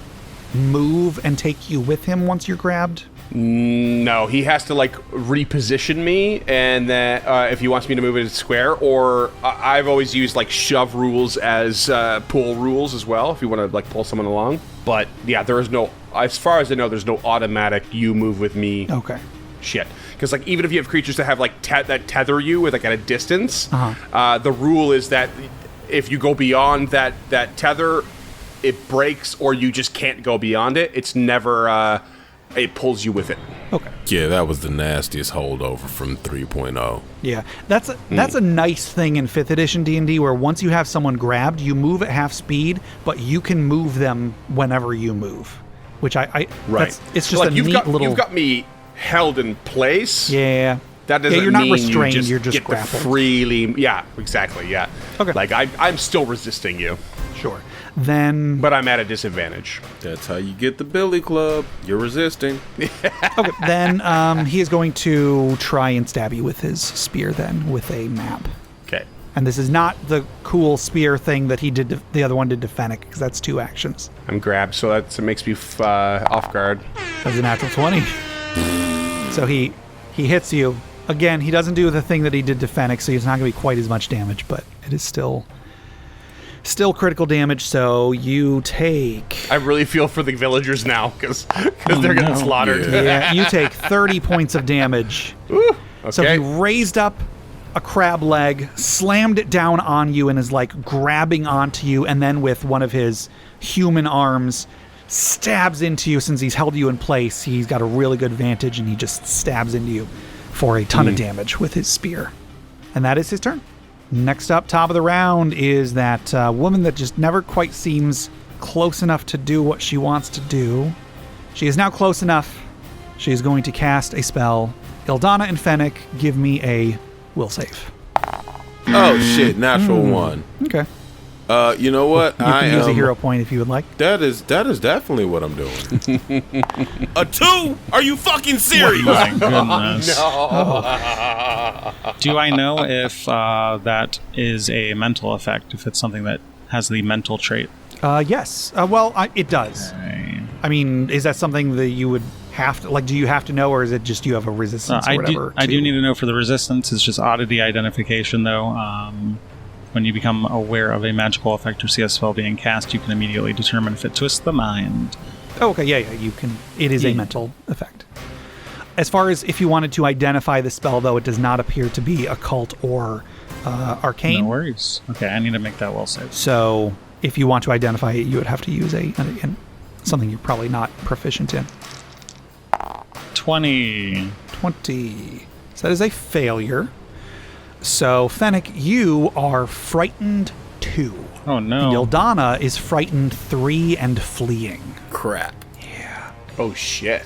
move and take you with him once you're grabbed? No, he has to, like, reposition me, and then if he wants me to move it in square, or I've always used, like, shove rules as pull rules as well, if you want to, like, pull someone along. But, yeah, there is no, as far as I know, there's no automatic you move with me Okay. shit. Because, like, even if you have creatures that have, like, that tether you with, like, at a distance, the rule is that if you go beyond that tether, it breaks, or you just can't go beyond it. It's never... it pulls you with it. Okay. Yeah, that was the nastiest holdover from 3.0. Yeah, that's a nice thing in 5th edition D&D, where once you have someone grabbed, you move at half speed, but you can move them whenever you move. Which Right. It's just So, like, a you've neat got, little... You've got me held in place. Yeah. That doesn't you're not mean restrained, you you're just get to grappled. freely... Yeah, exactly, yeah. Okay. Like, I'm still resisting you, Sure. Then... but I'm at a disadvantage. That's how you get the Billy Club. You're resisting. Okay, then he is going to try and stab you with his spear then, with a map. Okay. And this is not the cool spear thing that he did the other one did to Fennec, because that's 2 actions. I'm grabbed, so that makes me off guard. That's a natural 20. So he hits you. Again, he doesn't do the thing that he did to Fennec, so he's not going to be quite as much damage, but it is still critical damage, so you take... I really feel for the villagers now, because they're getting slaughtered. Yeah, you take 30 points of damage. Okay. So he raised up a crab leg, slammed it down on you, and is like grabbing onto you, and then with one of his human arms stabs into you. Since he's held you in place, he's got a really good vantage, and he just stabs into you for a ton of damage with his spear. And that is his turn. Next up, top of the round, is that woman that just never quite seems close enough to do what she wants to do. She is now close enough She is going to cast a spell. Ildana and Fennec, give me a will save. Oh shit! Natural one. Okay. You know what? You can use a hero point if you would like. That is definitely what I'm doing. A 2? Are you fucking serious? My goodness. No. Do I know if that is a mental effect, if it's something that has the mental trait? Yes. Well, it does. Okay. I mean, is that something that you would have to, like, do you have to know, or is it just you have a resistance or whatever? I do need to know for the resistance. It's just oddity identification, though. When you become aware of a magical effect or see a spell being cast, you can immediately determine if it twists the mind. Oh, okay, yeah, you can. It is a mental effect. As far as if you wanted to identify the spell, though, it does not appear to be occult or arcane. No worries. Okay, I need to make that will save. So if you want to identify it, you would have to use something you're probably not proficient in. 20. So that is a failure. So, Fennec, you are frightened 2. Oh, no. Ildana is frightened 3 and fleeing. Crap. Yeah. Oh shit.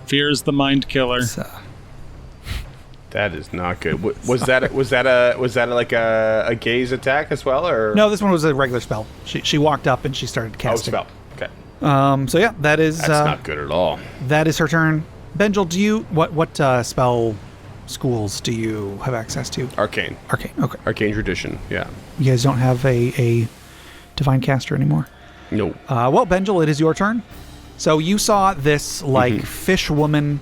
Fear is the mind killer. That is not good. Was that like a gaze attack as well, or No, this one was a regular spell. She walked up and she started casting. spell? Okay. So yeah, that's not good at all. That is her turn. Benjil, do you what spell schools do you have access to? Arcane. Okay. Arcane tradition. Yeah. You guys don't have a divine caster anymore? No. Well, Benjil, it is your turn. So you saw this fish woman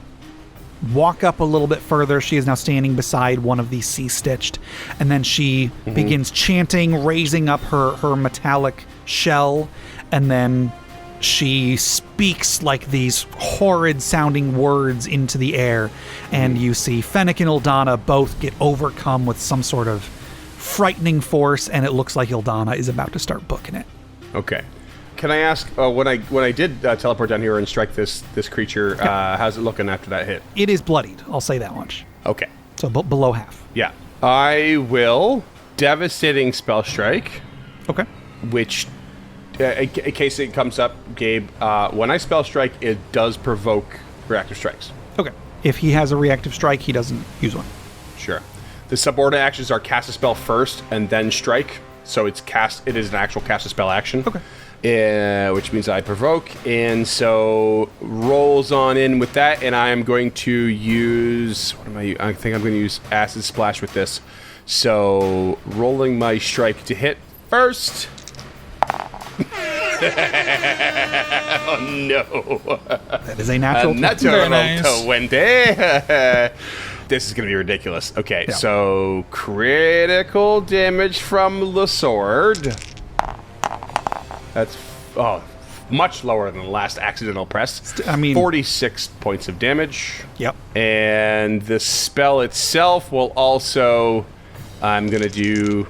walk up a little bit further. She is now standing beside one of these sea stitched, and then she begins chanting, raising up her metallic shell, and then she speaks like these horrid sounding words into the air, and you see Fennec and Ildana both get overcome with some sort of frightening force, and it looks like Ildana is about to start booking it. Okay. Can I ask, when I did teleport down here and strike this creature, how's it looking after that hit? It is bloodied, I'll say that much. Okay. So below half. Yeah. I will devastating spell strike. Okay. Which, in case it comes up, Gabe, when I spell strike, it does provoke reactive strikes. Okay. If he has a reactive strike, he doesn't use one. Sure. The subordinate actions are cast a spell first and then strike. So it is an actual cast a spell action. Okay. Which means I provoke, and so rolls on in with that, and I am going to use, I think I'm going to use Acid Splash with this. So, rolling my strike to hit first. Oh no. That is a natural. Natural nice. 20. This is going to be ridiculous. Okay, Yeah. So critical damage from the sword. That's much lower than the last accidental press. 46 points of damage. Yep. And the spell itself will also, I'm going to do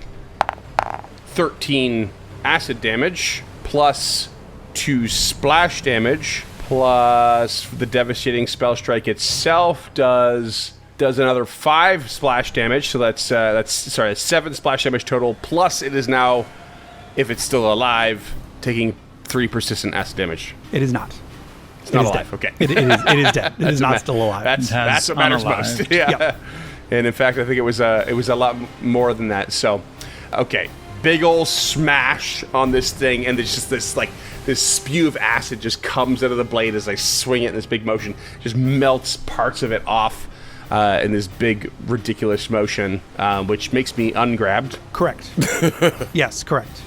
13 acid damage, plus 2 splash damage, plus the devastating spell strike itself does another 5 splash damage. So that's 7 splash damage total. Plus it is now, if it's still alive, taking 3 persistent acid damage. It is not. It's not alive. Dead. Okay. It is dead. It is not still alive. That's what matters unalived. most. Yeah. Yep. And in fact, I think it was a lot more than that. So, okay, big ol' smash on this thing, and there's just this spew of acid just comes out of the blade as I swing it in this big motion, just melts parts of it off in this big ridiculous motion, which makes me ungrabbed. Correct. Yes, correct.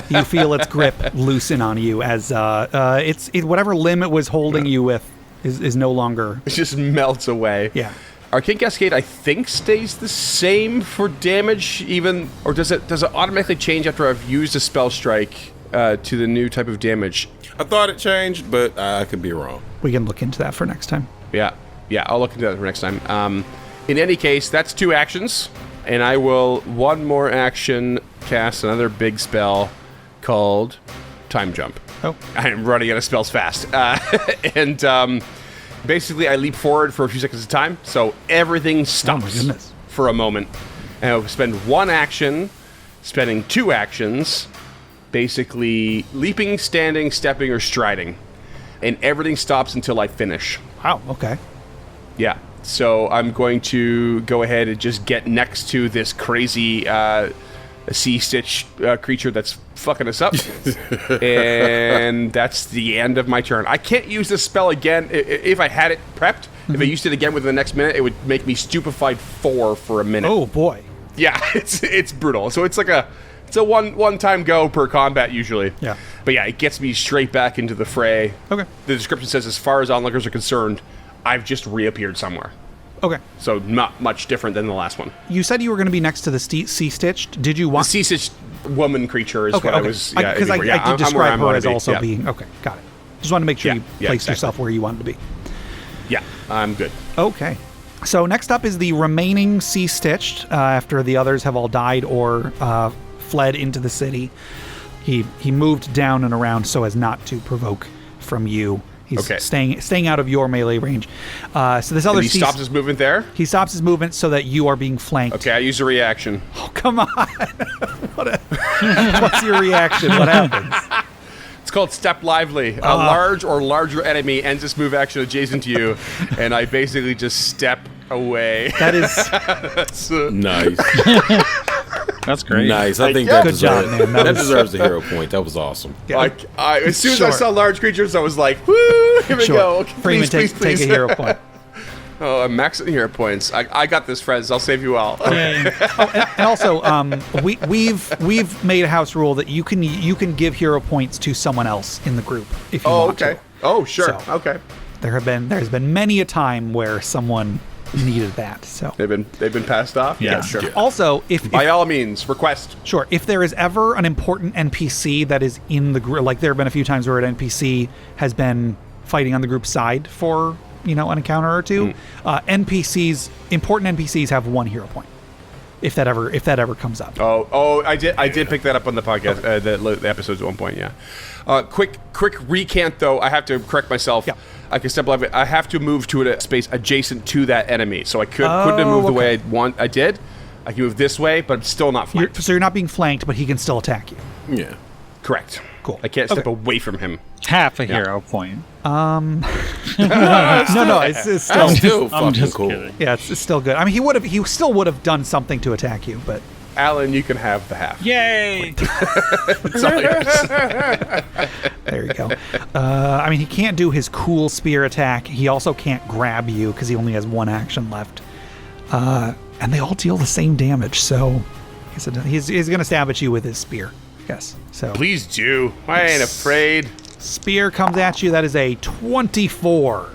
You feel its grip loosen on you as whatever limb it was holding you with is no longer. It just melts away. Yeah. Arcane Cascade, I think, stays the same for damage, or does it automatically change after I've used a spell strike to the new type of damage? I thought it changed, but I could be wrong. We can look into that for next time. Yeah, I'll look into that for next time. In any case, that's 2 actions, and I will one more action cast another big spell called Time Jump. Oh. I am running out of spells fast. And basically I leap forward for a few seconds of time, so everything stops for a moment. And I'll spend 1 action, spending 2 actions, basically leaping, standing, stepping, or striding. and everything stops until I finish. Wow, okay. Yeah. So I'm going to go ahead and just get next to this crazy sea stitch creature that's fucking us up. And that's the end of my turn. I can't use this spell again. If I had it prepped, if I used it again within the next minute, it would make me stupefied 4 for a minute. Oh, boy. Yeah, it's brutal. So it's like a one-time go per combat usually. Yeah. But yeah, it gets me straight back into the fray. Okay. The description says, as far as onlookers are concerned, I've just reappeared somewhere. Okay. So not much different than the last one. You said you were going to be next to the sea stitched. Did you want... The sea-stitched woman creature is what I was... Because I did describe her as also being... Okay, got it. Just wanted to make sure you placed yourself where you wanted to be. Yeah, I'm good. Okay. So next up is the remaining sea stitched after the others have all died or fled into the city. He moved down and around so as not to provoke from you. He's staying out of your melee range. So this other... And he stops his movement there? He stops his movement so that you are being flanked. Okay, I use a reaction. Oh, come on. What's your reaction? What happens? It's called Step Lively. A large or larger enemy ends this move action adjacent to you, and I basically just step away. That is... Nice. That's great. Nice. I think that Good job, man. That deserves a hero point. That was awesome. Yeah. As soon as I saw large creatures, I was like, woo, here we go. Okay, Freeman, please. take a hero point. Oh, I'm maxing hero points. I got this, friends. I'll save you all. And also, we've made a house rule that you can give hero points to someone else in the group if you want to. Oh, sure. So, okay. There's been many a time where someone needed that. So they've been passed off. Yeah, sure. Yeah. Also, if by all means, request. Sure. If there is ever an important NPC that is in the group, like there have been a few times where an NPC has been fighting on the group side for an encounter or two, important NPCs have 1 hero point. If that ever comes up. Oh, I did pick that up on the podcast, the episodes at one point. Yeah. Quick recant though. I have to correct myself. Yeah. I can step live. I have to move to a space adjacent to that enemy, so I couldn't have moved the way I did. I can move this way, but I'm still not flanked. So you're not being flanked, but he can still attack you. Yeah. Correct. Cool. I can't step away from him. Half a hero point. No, it's still Still fucking just cool. kidding. yeah, it's still good. I mean, he still would have done something to attack you, but Alan, you can have the half. Yay! It's all yours. there you go. I mean, he can't do his cool spear attack. He also can't grab you because he only has 1 action left. And they all deal the same damage, so he's going to stab at you with his spear. Yes. So Please do. I ain't afraid. spear comes at you. That is a 24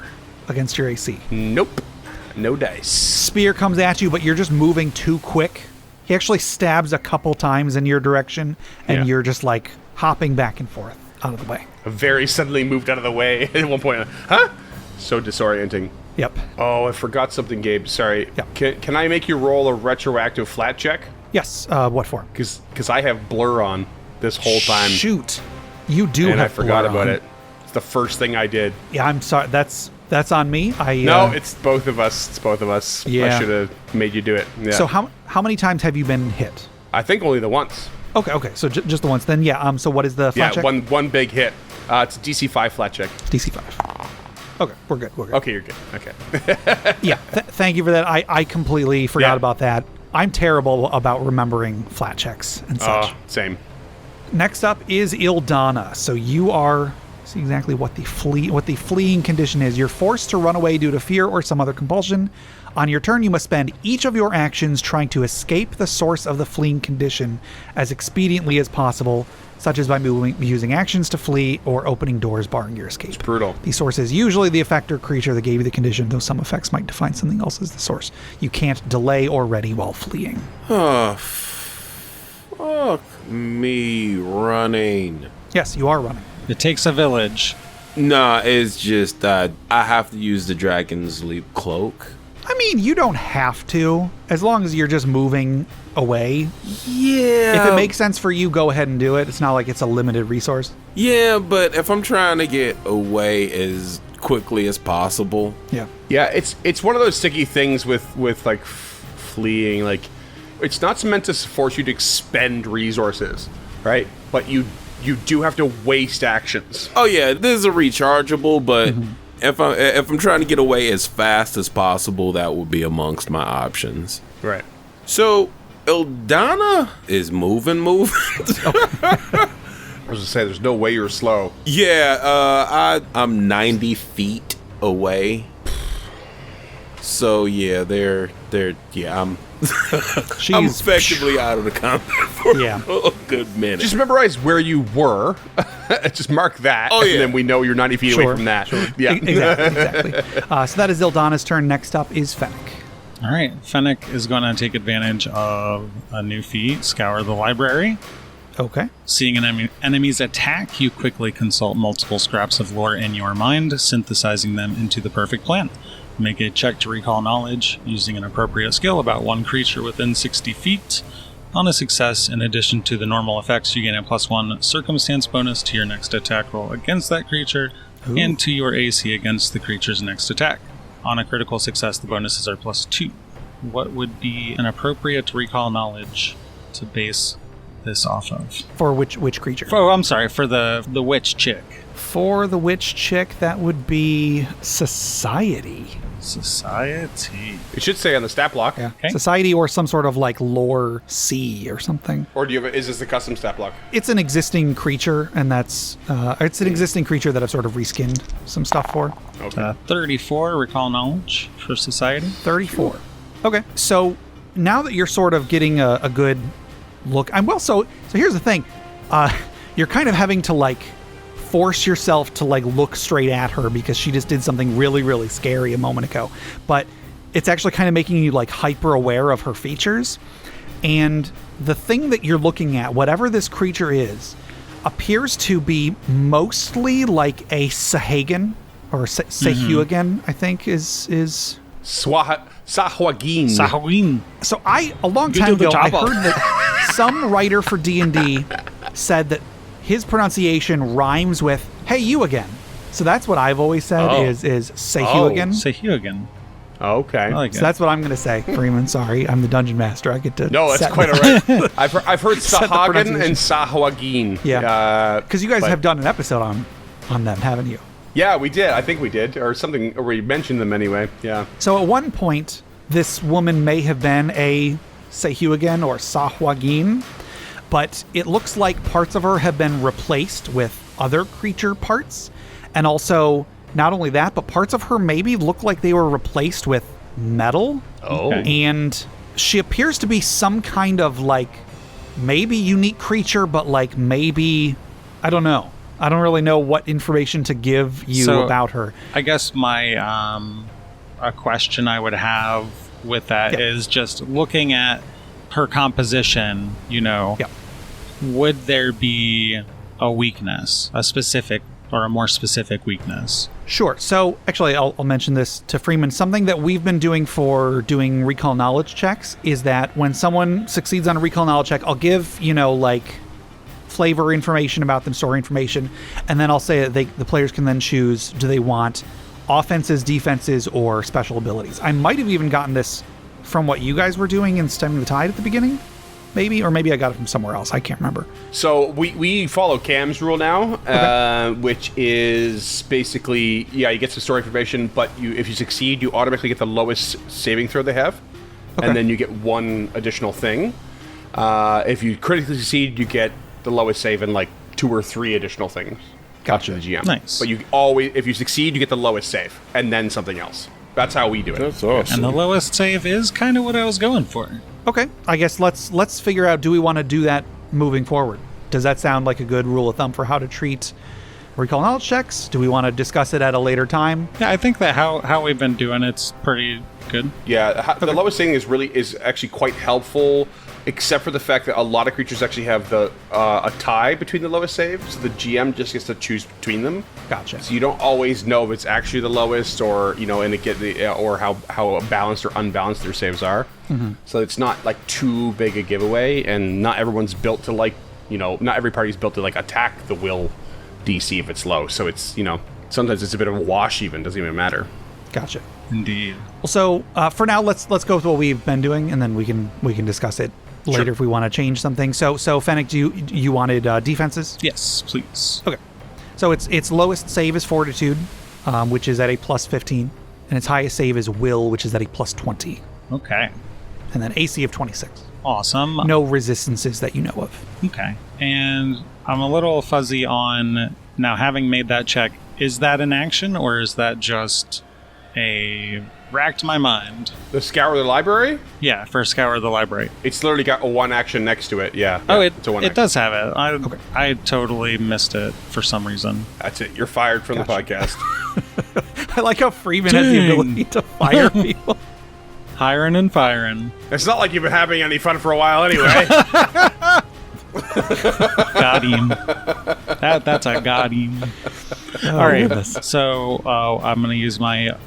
against your AC. Nope. No dice. Spear comes at you, but you're just moving too quick. He actually stabs a couple times in your direction, and you're just like hopping back and forth out of the way. I very suddenly moved out of the way at one point. Huh? So disorienting. Yep. Oh, I forgot something, Gabe. Sorry. Yep. Can I make you roll a retroactive flat check? Yes. What for? Because I have blur on this whole time. Shoot. You do and have I forgot blur about on. it. It's the first thing I did. Yeah, I'm sorry. That's on me. No, it's both of us. It's both of us. Yeah. I should have made you do it. Yeah. So how many times have you been hit? I think only the once. Okay. So just the once. Then yeah. So what is the flat check? one big hit. It's a DC 5 flat check. DC 5. Okay, we're good. Okay, you're good. Okay. Yeah. Thank you for that. I completely forgot about that. I'm terrible about remembering flat checks and such. Oh, same. Next up is Ildana. So you are... See exactly what the fleeing condition is. You're forced to run away due to fear or some other compulsion. On your turn, you must spend each of your actions trying to escape the source of the fleeing condition as expediently as possible, such as by using actions to flee or opening doors barring your escape. It's brutal. The source is usually the effect or creature that gave you the condition, though some effects might define something else as the source. You can't delay or ready while fleeing. Oh, fuck me running. Yes, you are running. It takes a village. Nah, it's just that I have to use the Dragon's Leap cloak. I mean, you don't have to, as long as you're just moving away. Yeah. If it makes sense for you, go ahead and do it. It's not like it's a limited resource. Yeah, but if I'm trying to get away as quickly as possible. Yeah. Yeah, it's one of those sticky things with like fleeing. Like, it's not meant to force you to expend resources, right? But you you do have to waste actions. Oh yeah, this is a rechargeable, but if I'm trying to get away as fast as possible, that would be amongst my options. Right. So Ildana is moving. I was gonna say, there's no way you're slow. Yeah, I'm 90 feet away. So yeah, I'm effectively out of the combat for a good minute. Just memorize where you were. Just mark that. Oh, yeah. And then we know you're 90 feet away from that. Sure. Yeah. Exactly. So that is Ildana's turn. Next up is Fennec. All right, Fennec is going to take advantage of a new feat, Scour the Library. Okay. Seeing an enemy's attack, you quickly consult multiple scraps of lore in your mind, synthesizing them into the perfect plan. Make a check to recall knowledge using an appropriate skill about one creature within 60 feet. On a success, in addition to the normal effects, you gain a +1 circumstance bonus to your next attack roll against that creature and to your AC against the creature's next attack. On a critical success, the bonuses are +2. What would be an appropriate recall knowledge to base this off of? For which creature? Oh, I'm sorry, for the witch chick. For the witch chick, that would be Society. Society. It should say on the stat block. Yeah. Okay. Society or some sort of like lore C or something. Or is this the custom stat block? It's an existing creature, and it's an existing creature that I've sort of reskinned some stuff for. Okay. 34 recall knowledge for Society. 34. Okay. So now that you're sort of getting a good look, so here's the thing. You're kind of having to like force yourself to like look straight at her because she just did something really, really scary a moment ago. But it's actually kind of making you like hyper aware of her features. And the thing that you're looking at, whatever this creature is, appears to be mostly like a Sahagan or Sahuagin, I think is Sahwagin. Sahwin. So a long time ago, I heard that some writer for D&D said that his pronunciation rhymes with "Hey, you again." So that's what I've always said is "Say you again." Say you again. Okay. I like So it. that's what I'm going to say, Freeman. Sorry, I'm the dungeon master. I get to. No, that's set quite the- all right. I've heard Set the Sahagan and pronunciation. Sahwagin. Yeah, because you guys but- have done an episode on them, haven't you? Yeah, we did. I think we did, or something, or we mentioned them anyway. Yeah. So at one point, this woman may have been a Sahuagin or Sahwagin, but it looks like parts of her have been replaced with other creature parts. And also, not only that, but parts of her maybe look like they were replaced with metal. Oh. Okay. And she appears to be some kind of like maybe unique creature, but like maybe, I don't know. I don't really know what information to give you about her. I guess my a question I would have with that is just looking at her composition, would there be a weakness, a specific or a more specific weakness? Sure. So actually, I'll mention this to Freeman. Something that we've been doing for doing recall knowledge checks is that when someone succeeds on a recall knowledge check, I'll give, like flavor information about them, story information, and then I'll say that the players can then choose, do they want offenses, defenses, or special abilities. I might have even gotten this from what you guys were doing in Stemming the Tide at the beginning, maybe, or maybe I got it from somewhere else. I can't remember. So we follow Cam's rule now, which is basically, you get some story information, but if you succeed, you automatically get the lowest saving throw they have, and then you get one additional thing. If you critically succeed, you get the lowest save and like 2 or 3 additional things. Gotcha. The GM. Nice. But if you succeed, you get the lowest save and then something else. That's how we do it. That's awesome. And the lowest save is kind of what I was going for. Okay. I guess let's figure out, do we want to do that moving forward? Does that sound like a good rule of thumb for how to treat recall knowledge checks? Do we want to discuss it at a later time? Yeah, I think that how we've been doing it's pretty good. Yeah, the lowest thing is actually quite helpful, except for the fact that a lot of creatures actually have a tie between the lowest saves. So the GM just gets to choose between them. Gotcha. So you don't always know if it's actually the lowest, or or how balanced or unbalanced their saves are. Mm-hmm. So it's not like too big a giveaway, and not everyone's built to not every party's built to like attack the will DC if it's low. So it's sometimes it's a bit of a wash. Even doesn't even matter. Gotcha. Indeed. Well, so for now, let's go with what we've been doing, and then we can discuss it later if we want to change something. So Fennec, you wanted defenses? Yes, please. Okay. So its lowest save is Fortitude, which is at a plus 15, and its highest save is Will, which is at a plus 20. Okay. And then AC of 26. Awesome. No resistances that you know of. Okay. And I'm a little fuzzy on, now having made that check, is that an action or is that just a racked my mind? The scour the library? Yeah, for scour the library. It's literally got a 1 action next to it. Yeah. Oh, it's a 1 it action. does have it. I totally missed it for some reason. That's it. You're fired from the podcast. I like how Freeman has the ability to fire people. Hiring and firing. It's not like you've been having any fun for a while anyway. Got him. That's a got him. All right. Goodness. So I'm going to use my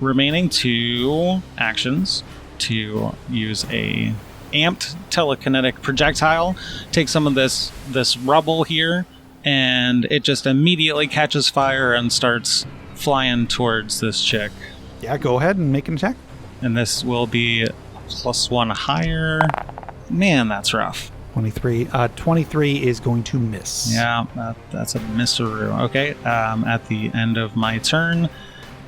remaining 2 actions to use a amped telekinetic projectile. Take some of this rubble here, and it just immediately catches fire and starts flying towards this chick. Yeah, go ahead and make an attack. And this will be +1 higher. Man, that's rough. 23. 23 is going to miss. Yeah, that's a misseroo. Okay, at the end of my turn,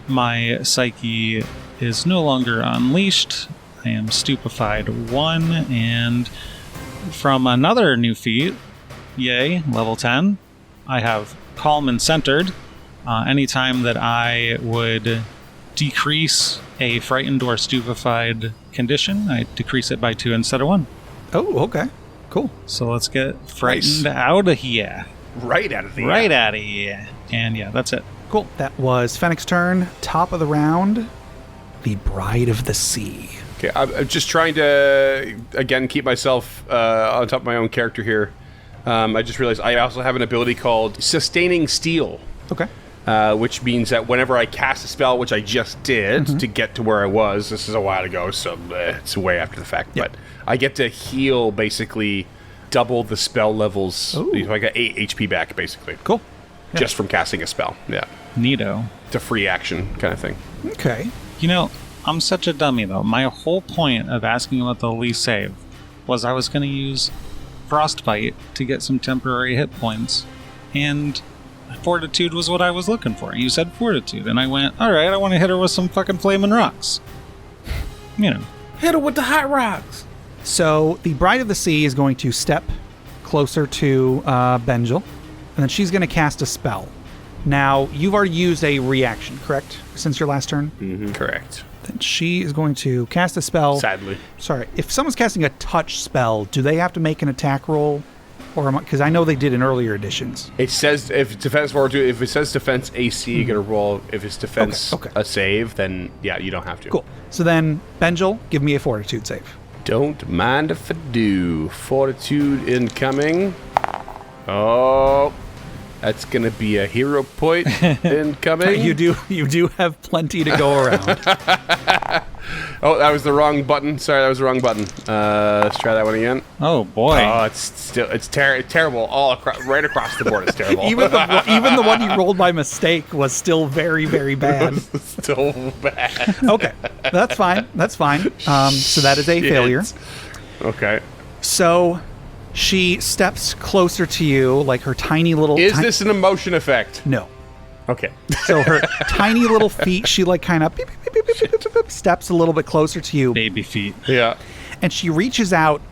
my psyche is no longer unleashed. I am stupefied 1, and from another new feat, yay, level 10, I have calm and centered. Anytime that I would decrease a frightened or stupefied condition, I decrease it by 2 instead of 1. Oh, okay. Cool. So let's get frightened out of here. Right out of the Right out of here. And yeah, that's it. Cool. That was Fennec's turn. Top of the round, the Bride of the Sea. Okay, I'm just trying to, again, keep myself on top of my own character here. I just realized I also have an ability called Sustaining Steel. Okay. Which means that whenever I cast a spell, which I just did to get to where I was, this is a while ago, so it's way after the fact, but I get to heal basically double the spell levels. Ooh. So I got 8 HP back, basically. Cool. Just from casting a spell. Yeah. Neato. It's a free action kind of thing. Okay. You know, I'm such a dummy, though. My whole point of asking about the least save was I was going to use Frostbite to get some temporary hit points, and Fortitude was what I was looking for. You said Fortitude, and I went, all right, I want to hit her with some fucking flaming rocks. You know. Hit her with the hot rocks. So the Bride of the Sea is going to step closer to Benjil, and then she's going to cast a spell. Now, you've already used a reaction, correct? Since your last turn? Mm-hmm. Correct. Then she is going to cast a spell. Sadly. Sorry, if someone's casting a touch spell, do they have to make an attack roll? Or because I know they did in earlier editions. It says if defense fortitude, if it says defense AC, you get a roll. If it's defense a save, then yeah, you don't have to. Cool. So then, Benjil, give me a Fortitude save. Don't mind if I do. Fortitude incoming. Oh, that's gonna be a hero point incoming. You do have plenty to go around. Oh, that was the wrong button. Sorry, that was the wrong button. Let's try that one again. Oh boy. Oh, it's terrible all across, right across the board. It's terrible. even the one you rolled by mistake was still very, very bad. Still bad. Okay, that's fine. That's fine. So that is a failure. Okay. So she steps closer to you, like her tiny little. Is this an emotion effect? No. Okay. So her tiny little feet, she like kind of steps a little bit closer to you. Baby feet. Yeah. And she reaches out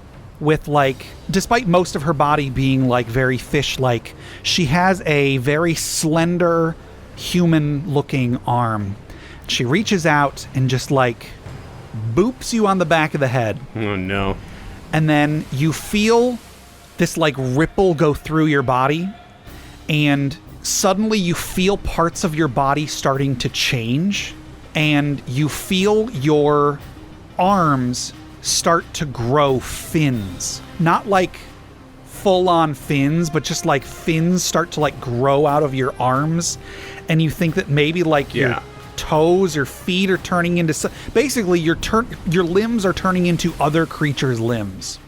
with like, despite most of her body being like very fish-like, she has a very slender, human-looking arm. She reaches out and just like boops you on the back of the head. Oh no. And then you feel this like ripple go through your body, and suddenly you feel parts of your body starting to change, and you feel your arms start to grow fins. Not like full-on fins, but just like fins start to like grow out of your arms, and you think that maybe like your toes or feet are turning into basically your limbs are turning into other creatures' limbs.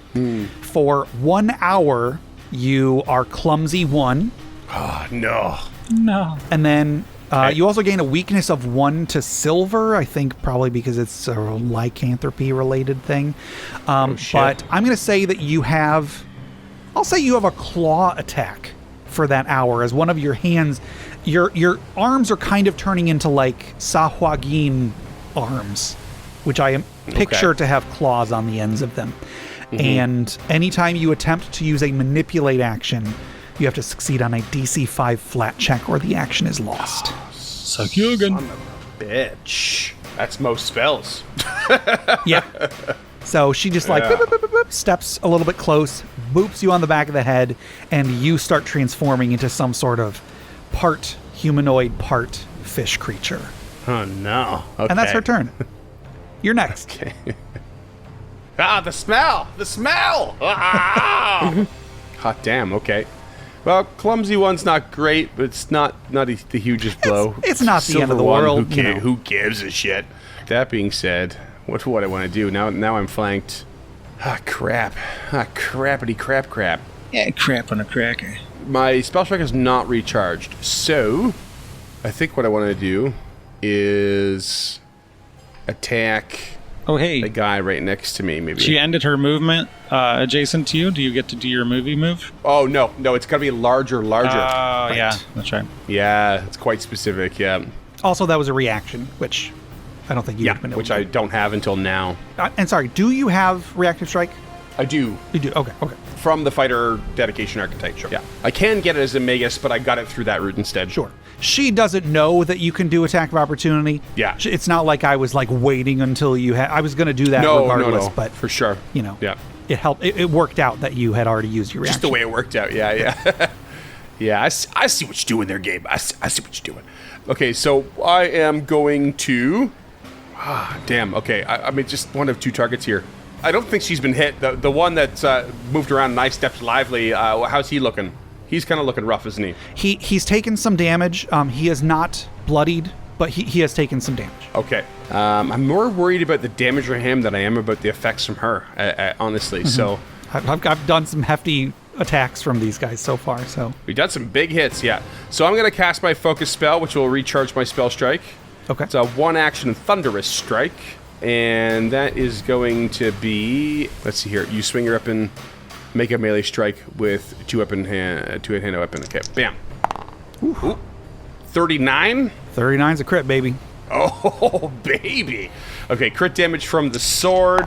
For 1 hour you are clumsy 1. Oh no. No. And then You also gain a weakness of 1 to silver, I think probably because it's a lycanthropy-related thing. But I'm going to say that you have... I'll say you have a claw attack for that hour, as one of your hands... Your arms are kind of turning into, like, Sahuagin arms, which I picture to have claws on the ends of them. And anytime you attempt to use a manipulate action, you have to succeed on a DC 5 flat check or the action is lost. Suck you again. Son of a bitch. That's most spells. Yeah. So she just like boop, boop, boop, boop, boop, steps a little bit close, boops you on the back of the head, and you start transforming into some sort of part humanoid, part fish creature. Oh, no. Okay. And that's her turn. You're next. Okay. The smell! The smell! Ah! Hot damn, okay. Well, clumsy one's not great, but it's not the hugest blow. It's not the end of the Silver one, world. Who gives a shit? That being said, what I want to do, now I'm flanked. Ah, crap. Ah, crappity crap. Yeah, crap on a cracker. My spell strike is not recharged, so I think what I want to do is attack Oh, hey. the guy right next to me, maybe. She ended her movement adjacent to you. Do you get to do your movie move? Oh, no, it's got to be larger. Oh, yeah, that's right. Yeah, it's quite specific, yeah. Also, that was a reaction, which I don't think you would have been able which to I do. don't have until now. And sorry, do you have reactive strike? I do. You do. Okay. From the fighter dedication archetype, sure. Yeah. I can get it as a Magus, but I got it through that route instead. Sure. She doesn't know that you can do attack of opportunity. Yeah. It's not like I was like waiting until you had. I was going to do that regardless, but for sure. You know. Yeah. It helped. It worked out that you had already used your reaction. Just the way it worked out. Yeah. Yeah. I see what you're doing there, Gabe. I see what you're doing. Okay, so I am going to. Damn. Okay. I mean, just one of two targets here. I don't think she's been hit. The one that's moved around and I stepped lively, how's he looking? He's kind of looking rough, isn't he? He's taken some damage. He is not bloodied, but he has taken some damage. Okay. I'm more worried about the damage from him than I am about the effects from her, honestly. So I've done some hefty attacks from these guys so far, so. We've done some big hits, yeah. So I'm going to cast my focus spell, which will recharge my spell strike. Okay. It's a one-action thunderous strike. And that is going to be, let's see here. You swing your weapon, make a melee strike with two-handed weapon. Okay, bam. Ooh. 39. 39's a crit, baby. Oh, baby. Okay, crit damage from the sword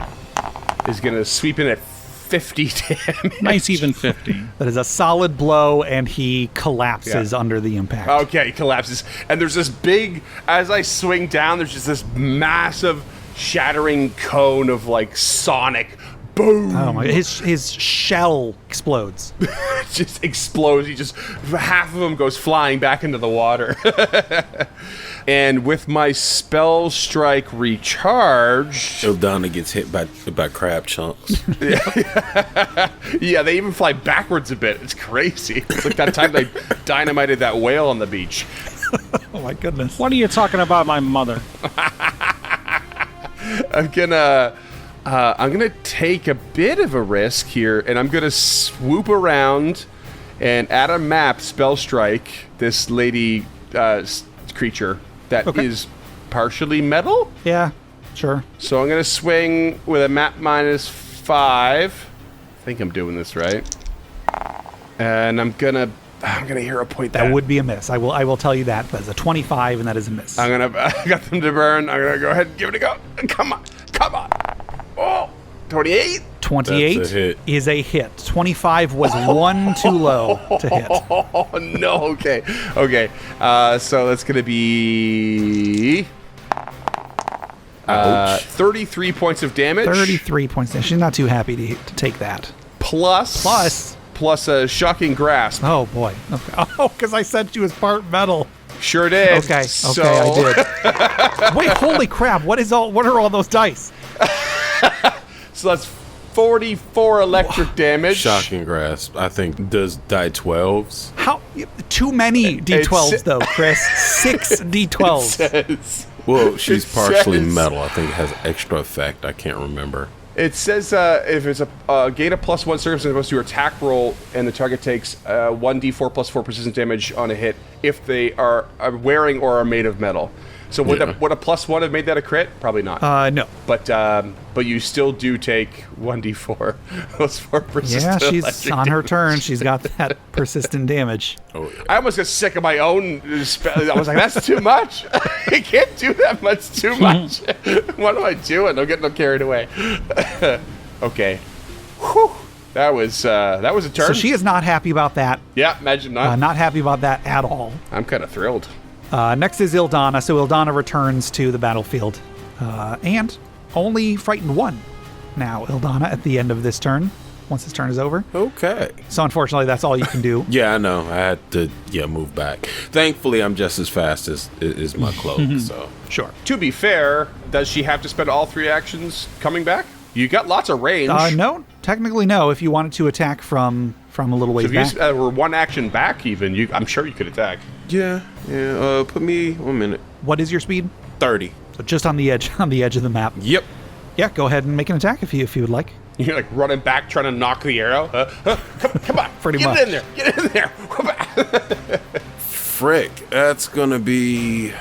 is going to sweep in at 50 damage. Nice even 50. That is a solid blow, and he collapses under the impact. Okay, he collapses. And there's this big, as I swing down, there's just this massive shattering cone of like sonic boom. Oh my! His shell explodes. Just explodes. He just half of him goes flying back into the water. And with my spell strike recharge, Ildana gets hit by crab chunks. Yeah, they even fly backwards a bit. It's crazy. It's like that time they dynamited that whale on the beach. Oh my goodness! What are you talking about, my mother? I'm gonna take a bit of a risk here, and I'm gonna swoop around and at a map spell strike this lady creature that is partially metal. Yeah, sure. So I'm gonna swing with a map -5. I think I'm doing this right, and I'm gonna hero point that. That would be a miss. I will tell you that. That's a 25, and that is a miss. I got them to burn. I'm gonna go ahead and give it a go. Come on. Oh, 28. 28 That's a hit. is a hit. 25 was one too low to hit. Oh no. Okay. So that's gonna be 33 points of damage. 33 points. She's not too happy to take that. Plus a shocking grasp. Oh boy. Okay. Oh, because I said she was part metal. Sure did. Okay, So, I did. Wait, holy crap! What are all those dice? So that's 44 electric damage. Shocking grasp. I think does die 12s. How? Too many D12s though, Chris. 6 D12s. It says, Well, she's partially says- metal. I think it has extra effect. I can't remember. It says if it's a gain a +1 circumstance opposed to your attack roll, and the target takes 1d4 + 4 persistent damage on a hit if they are wearing or are made of metal. So would a +1 have made that a crit? Probably not. No. But you still do take 1d4 + 4 persistent. Yeah, she's electric on her damage. turn. She's got that persistent damage. Oh, yeah. I almost got sick of my own spell. I was like, that's too much. I can't do that much. Too much. What am I doing? I'm getting carried away. Okay. Whew. That was a turn. So she is not happy about that. Yeah, imagine not. Not happy about that at all. I'm kind of thrilled. Next is Ildana. So Ildana returns to the battlefield. And only frightened 1 now, Ildana, at the end of this turn, once this turn is over. Okay. So unfortunately, that's all you can do. Yeah, I know. I had to move back. Thankfully, I'm just as fast as my cloak. So Sure. To be fair, does she have to spend all 3 actions coming back? You got lots of range. No, technically no. If you wanted to attack from a little ways If back. you were 1 action back, even, I'm sure you could attack. yeah. Put me 1 minute. What is your speed? 30. So just on the edge of the map. Yep. Yeah, go ahead and make an attack if you would like. You're like running back, trying to knock the arrow. Come on, Pretty get much. it in there, get it in there. Frick. That's gonna be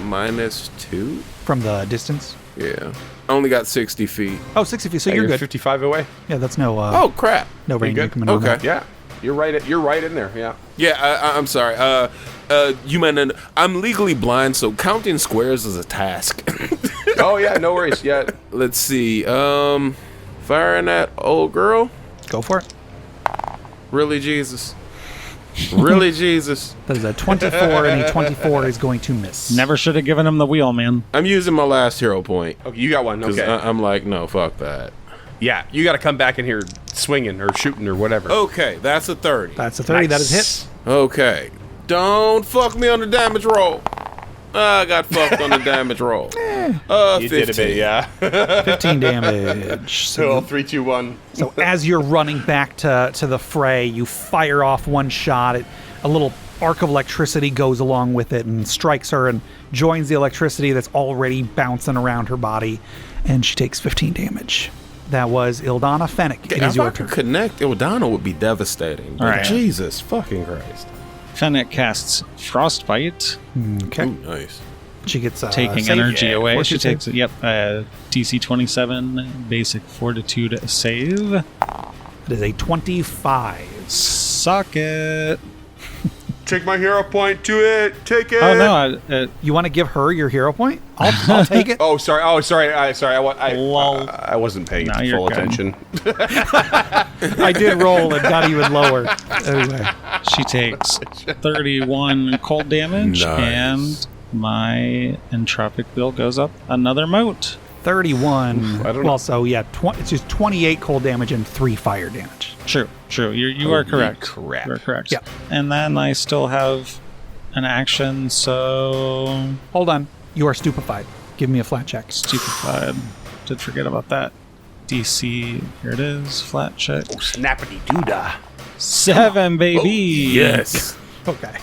-2. From the distance. Yeah. I only got 60 feet. Oh, 60 feet. So you're good. 55 away. Yeah, that's no Oh crap. no range good? increment on Okay. that. Yeah, you're right. You're right in there. Yeah. Yeah, I'm sorry. You meant I'm legally blind, so counting squares is a task. Oh yeah, no worries. Yeah. Let's see. Firing that old girl. Go for it. Really, Jesus. Really, Jesus. That is a 24, and a 24 is going to miss. Never should have given him the wheel, man. I'm using my last hero point. Okay, you got one. 'Cause Okay. I'm like, no, fuck that. Yeah, you got to come back in here swinging or shooting or whatever. Okay, that's a 30. That's a 30. That is Nice. hit. Okay. Don't fuck me on the damage roll. I got fucked on the damage roll. You 15. did a bit, yeah. 15 damage. So 3, 2, 1. So as you're running back to the fray, you fire off one shot. A little arc of electricity goes along with it and strikes her and joins the electricity that's already bouncing around her body, and she takes 15 damage. That was Ildana. Fennec. It is If I your could turn. connect, Ildana would be devastating. All right. Jesus fucking Christ. Fennec casts Frostbite, Okay. Ooh, nice. She gets taking save. energy away. Fortitude She takes save. DC 27, basic fortitude save. It is a 25. Suck it. Take my hero point to it. Take it. Oh no, You want to give her your hero point? I'll take it. Oh, sorry. Lol. I wasn't paying No, you're full good. attention. I did roll and got even lower. Anyway. she takes 31 cold damage, Nice. and my entropic bill goes up another mote. 31. I don't know. Well, so yeah, it's just 28 cold damage and 3 fire damage. True. You are correct. crap. You are correct. Yeah. And then I still have an action, so Hold on. You are stupefied. Give me a flat check. stupefied. Did forget about that. DC, here it is, flat check. Oh, snappity doodah. 7, baby. Yes. Okay.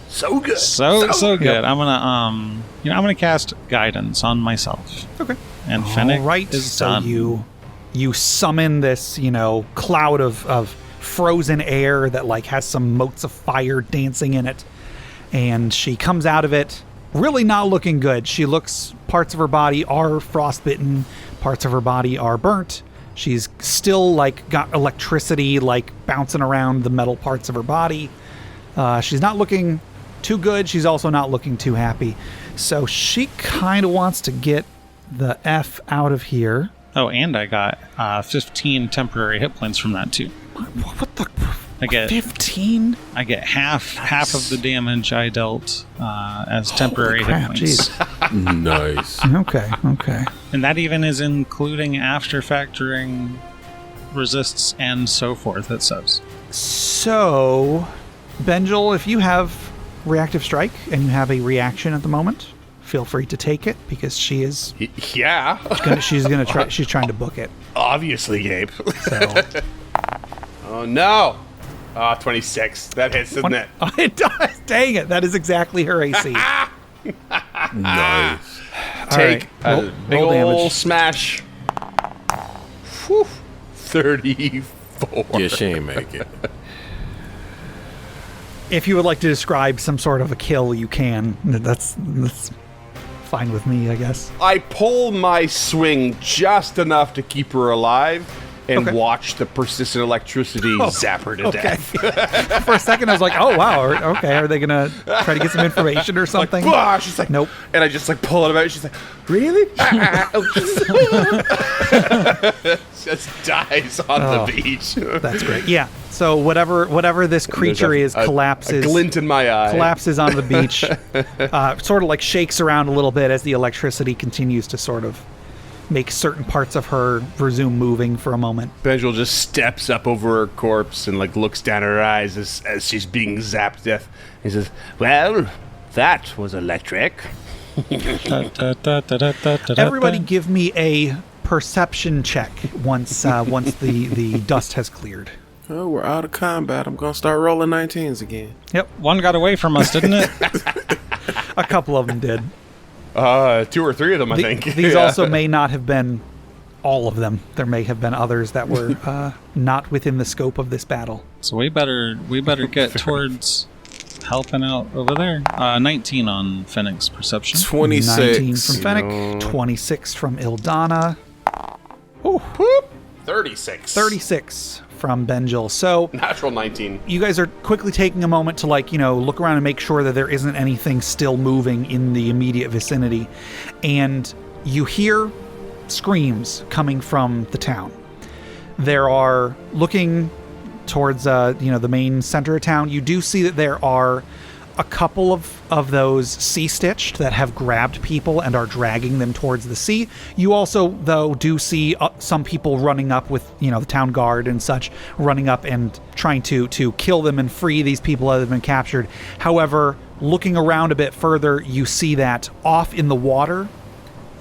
So good. So good. I'm gonna I'm gonna cast guidance on myself. Okay. And Fennec All right. is So done. you summon this, cloud of frozen air that like has some motes of fire dancing in it, and she comes out of it really not looking good. She looks, parts of her body are frostbitten, parts of her body are burnt. She's still like got electricity like bouncing around the metal parts of her body. She's not looking too good. She's also not looking too happy. So she kind of wants to get the F out of here. Oh, and I got 15 temporary hit points from that too. What the? I get 15? I get half of the damage I dealt as temporary crap, hit points. jeez. Nice. Okay. And that even is including after factoring resists and so forth, it says. So, Benjil, if you have reactive strike and you have a reaction at the moment, feel free to take it because she's Yeah. trying to book it. Obviously, Gabe. So Oh, no. 26. That hits, doesn't it? it does. Dang it! That is exactly her AC. Nice. Take All right. a big roll ol' damage. smash. 34. Yeah, she ain't make it. If you would like to describe some sort of a kill, you can. That's fine with me, I guess. I pull my swing just enough to keep her alive and Okay. watch the persistent electricity zap her to death. For a second, I was like, oh, wow. Okay, are they going to try to get some information or something? Bah! She's like, Nope. And I just like pull it out. She's like, really? Just dies on the beach. That's great. Yeah. So whatever this creature is collapses. A glint in my eye. Collapses on the beach. Sort of like shakes around a little bit as the electricity continues to sort of make certain parts of her resume moving for a moment. Benjil just steps up over her corpse and like looks down her eyes as she's being zapped to death. He says, "Well, that was electric." Everybody give me a perception check once the dust has cleared. Oh, we're out of combat. I'm gonna start rolling 19s again. Yep. One got away from us, didn't it? A couple of them did. 2 or 3 of them, I think. These Yeah. also may not have been all of them. There may have been others that were not within the scope of this battle. So we better get towards helping out over there. 19 on Fennec's perception. 26. 19 from Fennec, 26 from Ildana, 36. 36 from Benjil. So Natural 19. you guys are quickly taking a moment to look around and make sure that there isn't anything still moving in the immediate vicinity. And you hear screams coming from the town. There are, looking towards the main center of town, you do see that there are a couple of those sea stitched that have grabbed people and are dragging them towards the sea. You also, though, do see some people running up with the town guard and such, running up and trying to kill them and free these people that have been captured. However, looking around a bit further, you see that off in the water,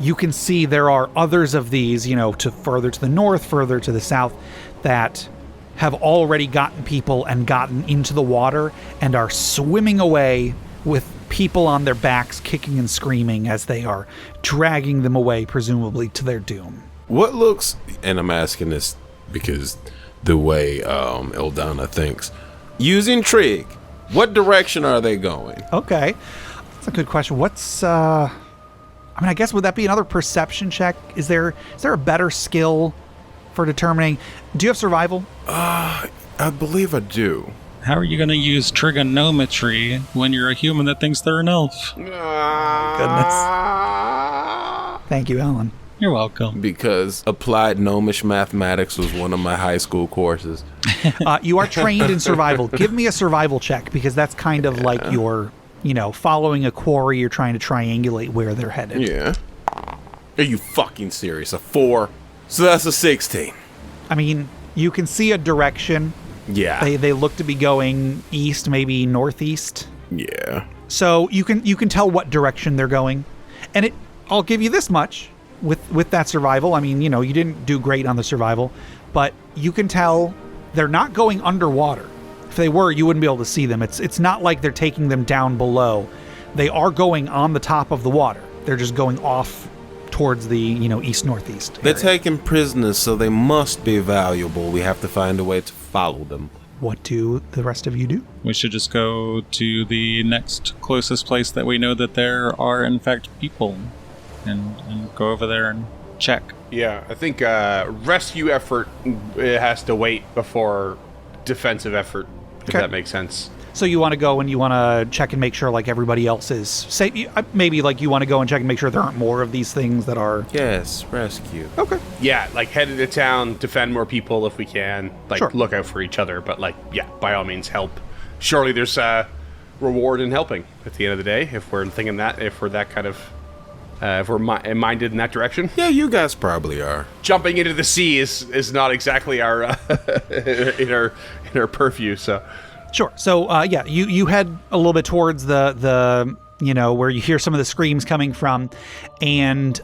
you can see there are others of these, to further to the north, further to the south, that have already gotten people and gotten into the water and are swimming away with people on their backs kicking and screaming as they are dragging them away, presumably to their doom. What looks, and I'm asking this because the way Ildana thinks, using trig, what direction are they going? Okay, that's a good question. What's I guess would that be another perception check? Is there a better skill for determining? Do you have survival? I believe I do. How are you going to use trigonometry when you're a human that thinks they're an elf? Thank you, Alan. You're welcome. Because applied gnomish mathematics was one of my high school courses. You are trained in survival. Give me a survival check, because that's kind of like your, following a quarry, you're trying to triangulate where they're headed. Yeah. Are you fucking serious? A 4? So that's a 16. I mean, you can see a direction. Yeah. They look to be going east, maybe northeast. Yeah. So you can tell what direction they're going. And I'll give you this much with that survival. I mean, you didn't do great on the survival, but you can tell they're not going underwater. If they were, you wouldn't be able to see them. It's not like they're taking them down below. They are going on the top of the water. They're just going off towards the, east-northeast They're area. taking prisoners, so they must be valuable. We have to find a way to follow them. What do the rest of you do? We should just go to the next closest place that we know that there are, in fact, people, and go over there and check. Yeah, I think rescue effort has to wait before defensive effort, if Okay. that makes sense. So you want to go and you want to check and make sure everybody else is safe. Maybe you want to go and check and make sure there aren't more of these things that are... Yes, rescue. Okay. Yeah, head into town, defend more people if we can. Sure. Look out for each other, but by all means, help. Surely there's a reward in helping at the end of the day, if we're thinking that, if we're that kind of... if we're minded in that direction. Yeah, you guys probably are. Jumping into the sea is not exactly our in our purview, so... Sure. So, you head a little bit towards the where you hear some of the screams coming from, and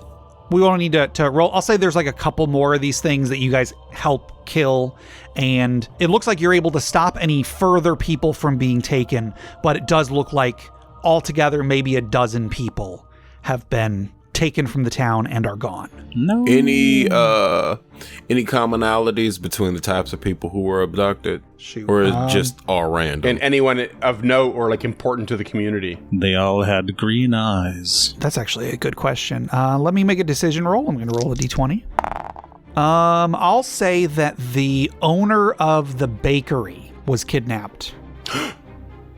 we won't need to roll. I'll say there's a couple more of these things that you guys help kill, and it looks like you're able to stop any further people from being taken, but it does look like altogether maybe a dozen people have been taken from the town and are gone. No. Any commonalities between the types of people who were abducted? Shoot. Or is it just all random? And anyone of note or like important to the community? They all had green eyes. That's actually a good question. Let me make a decision roll. I'm going to roll a d20. I'll say that the owner of the bakery was kidnapped.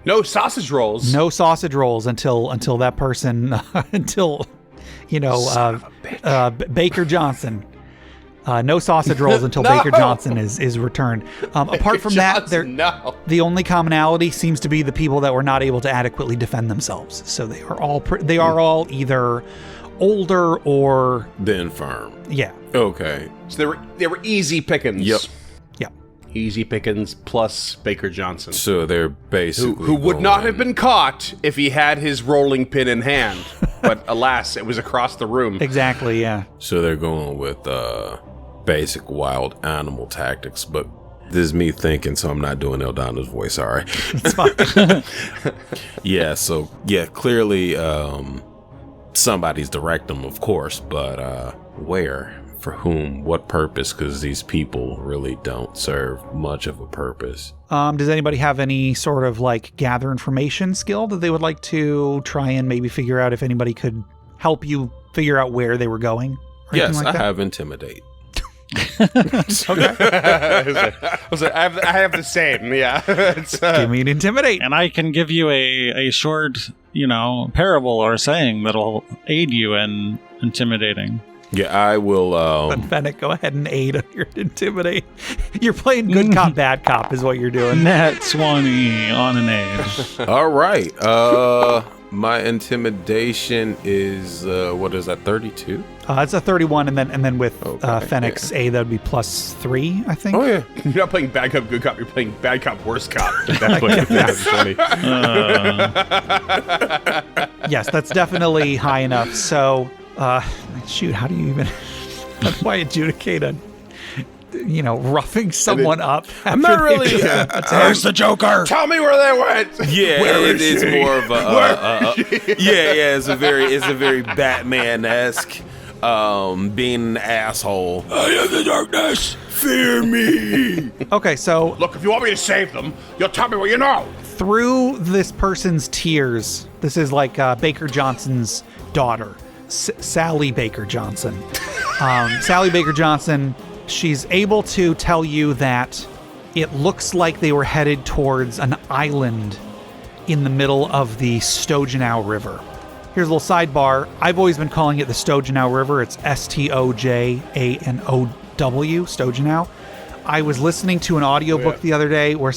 No sausage rolls. No sausage rolls until that person, Baker Johnson. No sausage rolls until No! Baker Johnson is returned. Apart from that, the only commonality seems to be the people that were not able to adequately defend themselves. So they are all either older or The infirm. yeah. Okay. So they were easy pickings. Yep. Easy pickings plus Baker Johnson. So they're basically Who would not have been caught if he had his rolling pin in hand. But alas, it was across the room. Exactly, yeah. So they're going with basic wild animal tactics, but this is me thinking, so I'm not doing Ildana's voice, sorry. It's fine. Yeah, so clearly somebody's directing them, of course, but where? For whom? What purpose? Because these people really don't serve much of a purpose. Does anybody have any sort of like gather information skill that they would like to try and maybe figure out if anybody could help you figure out where they were going? Or anything Yes, like I that? have intimidate. I have the same, yeah. Give me an intimidate. And I can give you a short, parable or saying that'll aid you in intimidating. Yeah, I will. But Fennec, go ahead and aid on your intimidate. You're playing good cop, bad cop is what you're doing. Nat 20 on an age. All right. My intimidation is what is that? 32. It's a 31, and then with Okay, Fennec's A, that would be +3, I think. Oh yeah. You're not playing bad cop, good cop. You're playing bad cop, worst cop. That's what that's funny. Yes, that's definitely high enough. So, shoot, how do I adjudicate a, roughing someone up? I'm not really. Where's the Joker? Tell me where they went. Yeah, Where it is is he? more of a. Yeah. It's a very Batman-esque. Being an asshole. I am the darkness. Fear me. Okay, so Look, if you want me to save them, you'll tell me what you know. through this person's tears, this is like Baker Johnson's daughter, Sally Baker Johnson. Sally Baker Johnson, she's able to tell you that it looks like they were headed towards an island in the middle of the Stojanow River. Here's a little sidebar. I've always been calling it the Stojanow River. It's Stojanow, Stojanow. I was listening to an audiobook the other day where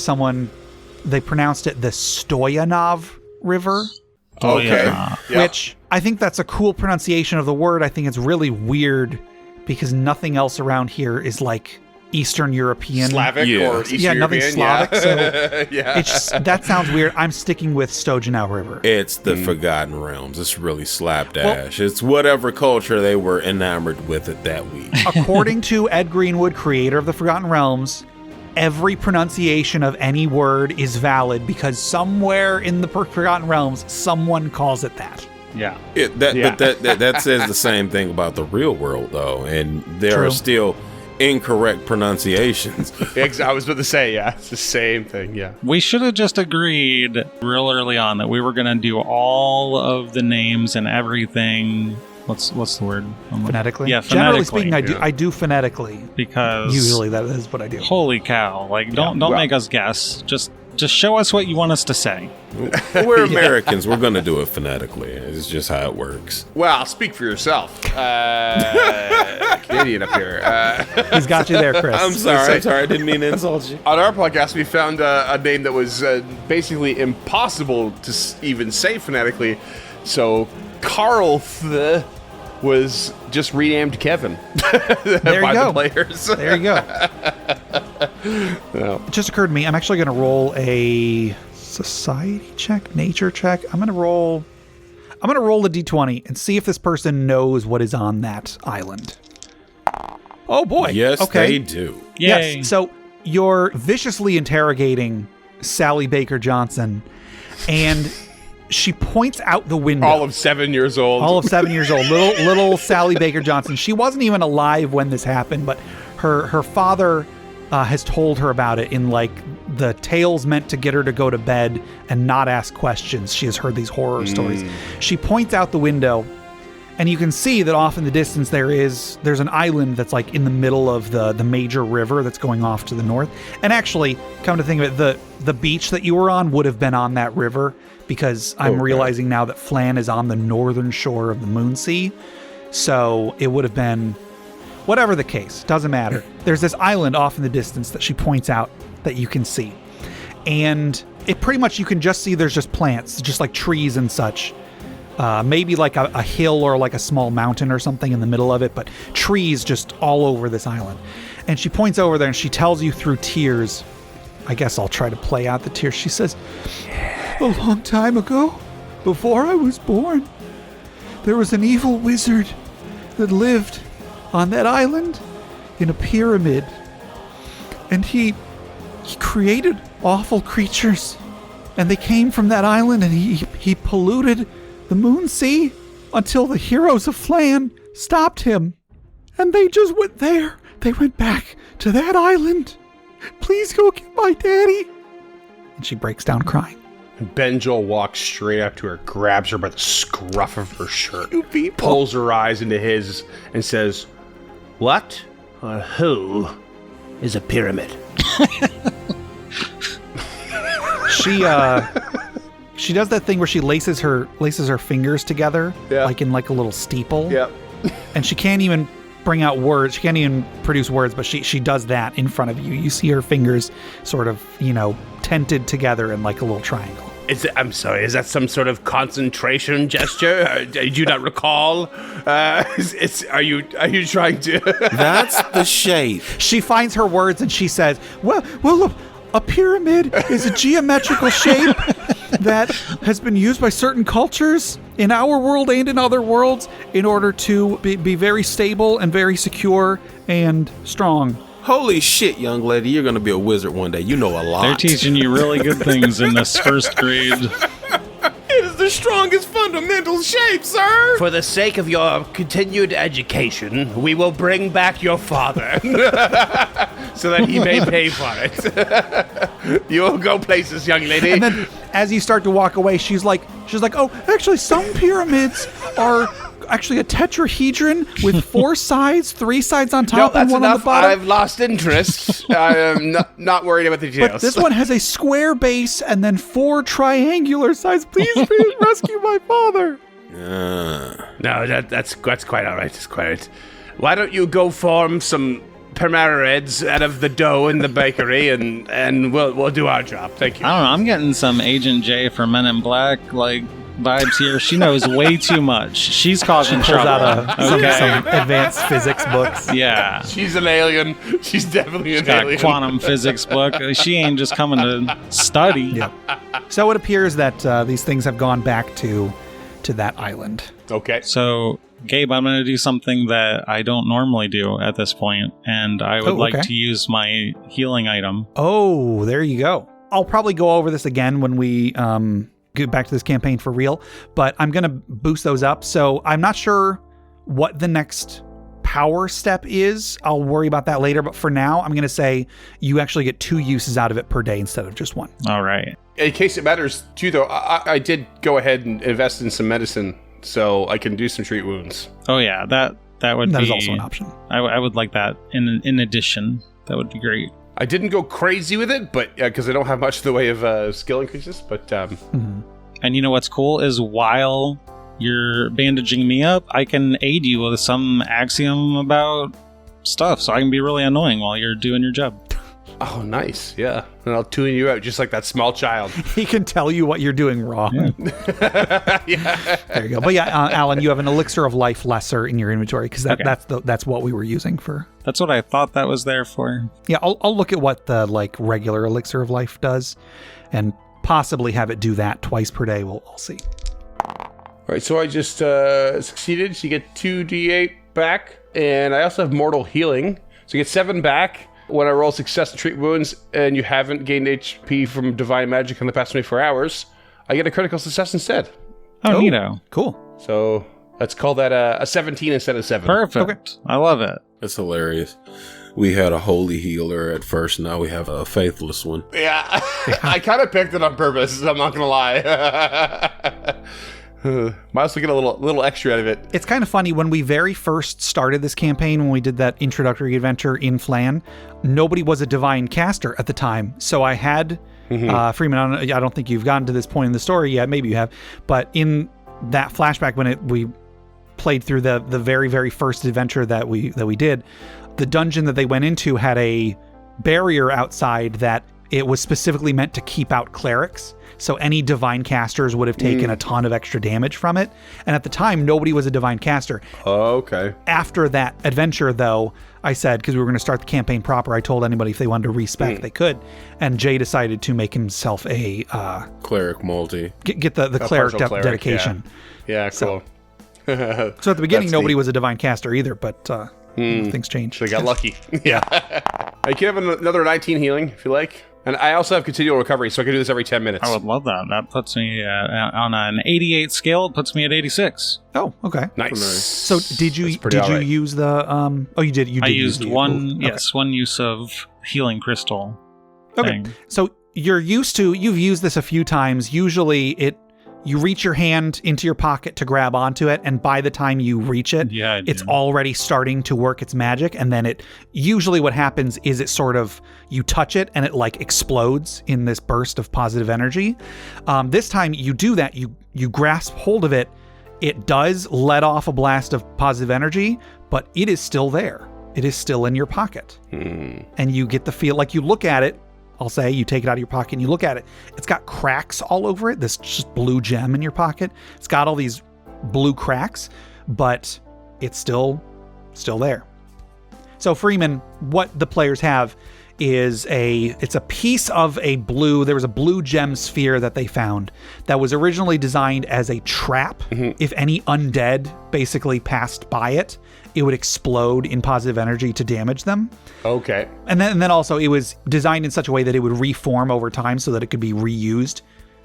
they pronounced it the Stoyanov River. Okay. Which I think that's a cool pronunciation of the word. I think it's really weird because nothing else around here is like Eastern European. Slavic Yeah. or Eastern Yeah, nothing European, Slavic. So yeah. it's just, that sounds weird. I'm sticking with Stojanow River. It's the Forgotten Realms. It's really slapdash. It's whatever culture they were enamored with it that week. According to Ed Greenwood, creator of the Forgotten Realms, every pronunciation of any word is valid because somewhere in the Forgotten Realms, someone calls it that. Yeah. But that says the same thing about the real world, though, and there True. are still incorrect pronunciations. I was about to say, yeah, it's the same thing, yeah. We should have just agreed real early on that we were going to do all of the names and everything. What's the word? Phonetically? Yeah, Generally phonetically. speaking, I do phonetically. Because Usually that is what I do. holy cow! Like, don't make us guess. Just show us what you want us to say. We're Americans. We're going to do it phonetically. It's just how it works. Well, speak for yourself. Canadian up here. He's got you there, Chris. I'm sorry. I didn't mean to insult you. On our podcast, we found a name that was basically impossible to even say phonetically. So, Carl was just renamed Kevin There by you go. the players. There you go. It just occurred to me, I'm actually going to roll a society check, nature check. I'm going to roll a d20 and see if this person knows what is on that island. Oh boy. Yes, okay. they do. Yay. Yes. So you're viciously interrogating Sally Baker Johnson, and she points out the window. All of 7 years old. All of 7 years old. Little Sally Baker Johnson. She wasn't even alive when this happened, but her father has told her about it in like the tales meant to get her to go to bed and not ask questions. She has heard these horror stories. She points out the window, and you can see that off in the distance there's an island that's like in the middle of the major river that's going off to the north. And actually, come to think of it, the beach that you were on would have been on that river, because I'm realizing now that Phlan is on the northern shore of the Moonsea. So it would have been, whatever the case, doesn't matter. There's this island off in the distance that she points out that you can see. And it pretty much, you can just see there's just plants, just like trees and such. Maybe like a hill or like a small mountain or something in the middle of it, but trees just all over this island. And she points over there and she tells you through tears, I guess I'll try to play out the tears. She says, a long time ago, before I was born, there was an evil wizard that lived on that island in a pyramid. And he created awful creatures. And they came from that island, and he polluted the Moonsea until the heroes of Phlan stopped him. And they just went there. They went back to that island. Please go get my daddy. And she breaks down crying. Benjil walks straight up to her, grabs her by the scruff of her shirt, pulls her eyes into his, and says, "What or who is a pyramid?" She does that thing where she laces her fingers together, like in like a little steeple. Yep. And she can't even bring out words. She can't even produce words, but she does that in front of you. You see her fingers sort of, tented together in like a little triangle. I'm sorry, is that some sort of concentration gesture? Do you not recall? Are you trying to... That's the shape. She finds her words and she says, well, look, a pyramid is a geometrical shape that has been used by certain cultures in our world and in other worlds in order to be very stable and very secure and strong. Holy shit, young lady, you're going to be a wizard one day. You know a lot. They're teaching you really good things in this first grade. It is the strongest fundamental shape, sir. For the sake of your continued education, we will bring back your father so that he may pay for it. You will go places, young lady. And then as you start to walk away, she's like, oh, actually some pyramids are actually a tetrahedron with 4 sides, 3 sides on top and 1 on the bottom. I've lost interest. I am not worried about the details. But this one has a square base and then 4 triangular sides. Please rescue my father. No, that's quite all right. That's quite all right. Why don't you go form some permareds out of the dough in the bakery, and we'll do our job. Thank you. I don't know. I'm getting some Agent J for Men in Black vibes here. She knows way too much. She's causing trouble. Out some advanced physics books. Yeah. She's an alien. She's definitely an got alien. A quantum physics book. She ain't just coming to study. Yep. So it appears that these things have gone back to that island. Okay. So, Gabe, I'm going to do something that I don't normally do at this point, and I would like to use my healing item. Oh, there you go. I'll probably go over this again when we get back to this campaign for real, but I'm going to boost those up. So I'm not sure what the next power step is. I'll worry about that later, but for now, I'm going to say you actually get 2 uses out of it per day instead of just 1. All right. In case it matters, too, though, I did go ahead and invest in some medicine, so I can do some treat wounds. Oh, yeah, that would be... That is also an option. I would like that in addition. That would be great. I didn't go crazy with it, but because I don't have much in the way of skill increases, but... And you know what's cool is while you're bandaging me up, I can aid you with some axiom about stuff, so I can be really annoying while you're doing your job. Oh, nice. Yeah. And I'll tune you out just like that small child. He can tell you what you're doing wrong. Yeah. There you go. But yeah, Alan, you have an elixir of life lesser in your inventory because that's what we were using for. That's what I thought that was there for. Yeah, I'll look at what the regular elixir of life does and possibly have it do that twice per day. We'll see. All right, so I just succeeded. So you get 2d8 back, and I also have mortal healing. So you get 7 back when I roll success to treat wounds, and you haven't gained HP from divine magic in the past 24 hours. I get a critical success instead. Oh, neato. Cool. So let's call that a 17 instead of 7. Perfect. Okay. I love it. That's hilarious. We had a holy healer at first. Now we have a faithless one. Yeah. I kind of picked it on purpose. I'm not going to lie. Might also get a little extra out of it. It's kind of funny, when we very first started this campaign, when we did that introductory adventure in Phlan, nobody was a divine caster at the time. So I had Freeman. I don't think you've gotten to this point in the story yet. Maybe you have. But in that flashback, when we played through the very, very first adventure that we did, the dungeon that they went into had a barrier outside that it was specifically meant to keep out clerics. So any divine casters would have taken a ton of extra damage from it. And at the time, nobody was a divine caster. Okay. After that adventure, though, I said, because we were going to start the campaign proper, I told anybody if they wanted to respec, they could. And Jay decided to make himself a... Cleric multi. Get the cleric cleric, dedication. Yeah, cool. So at the beginning, That's nobody neat. was a divine caster either, but things changed. So I got lucky. Yeah. You can have another 19 healing if you like. And I also have continual recovery, so I can do this every 10 minutes. I would love that. That puts me on an 88 scale. It puts me at 86. Oh, okay. Nice. So did you pretty all right. use the oh, you did I use used the- one okay. one use of healing crystal. Okay. Thing. So you've used this a few times. Usually you reach your hand into your pocket to grab onto it, and by the time you reach it, Yeah, I it's do. already starting to work its magic, and then usually what happens is it sort of, you touch it and it like explodes in this burst of positive energy. This time you do that, you grasp hold of it, it does let off a blast of positive energy, but it is still there. It is still in your pocket. And you get the feel, like you look at it, I'll say, you take it out of your pocket and you look at it. It's got cracks all over it. This just blue gem in your pocket. It's got all these blue cracks, but it's still there. So Freeman, what the players have is it's a piece of there was a blue gem sphere that they found that was originally designed as a trap. If any undead basically passed by it, it would explode in positive energy to damage them. Okay. And then also it was designed in such a way that it would reform over time so that it could be reused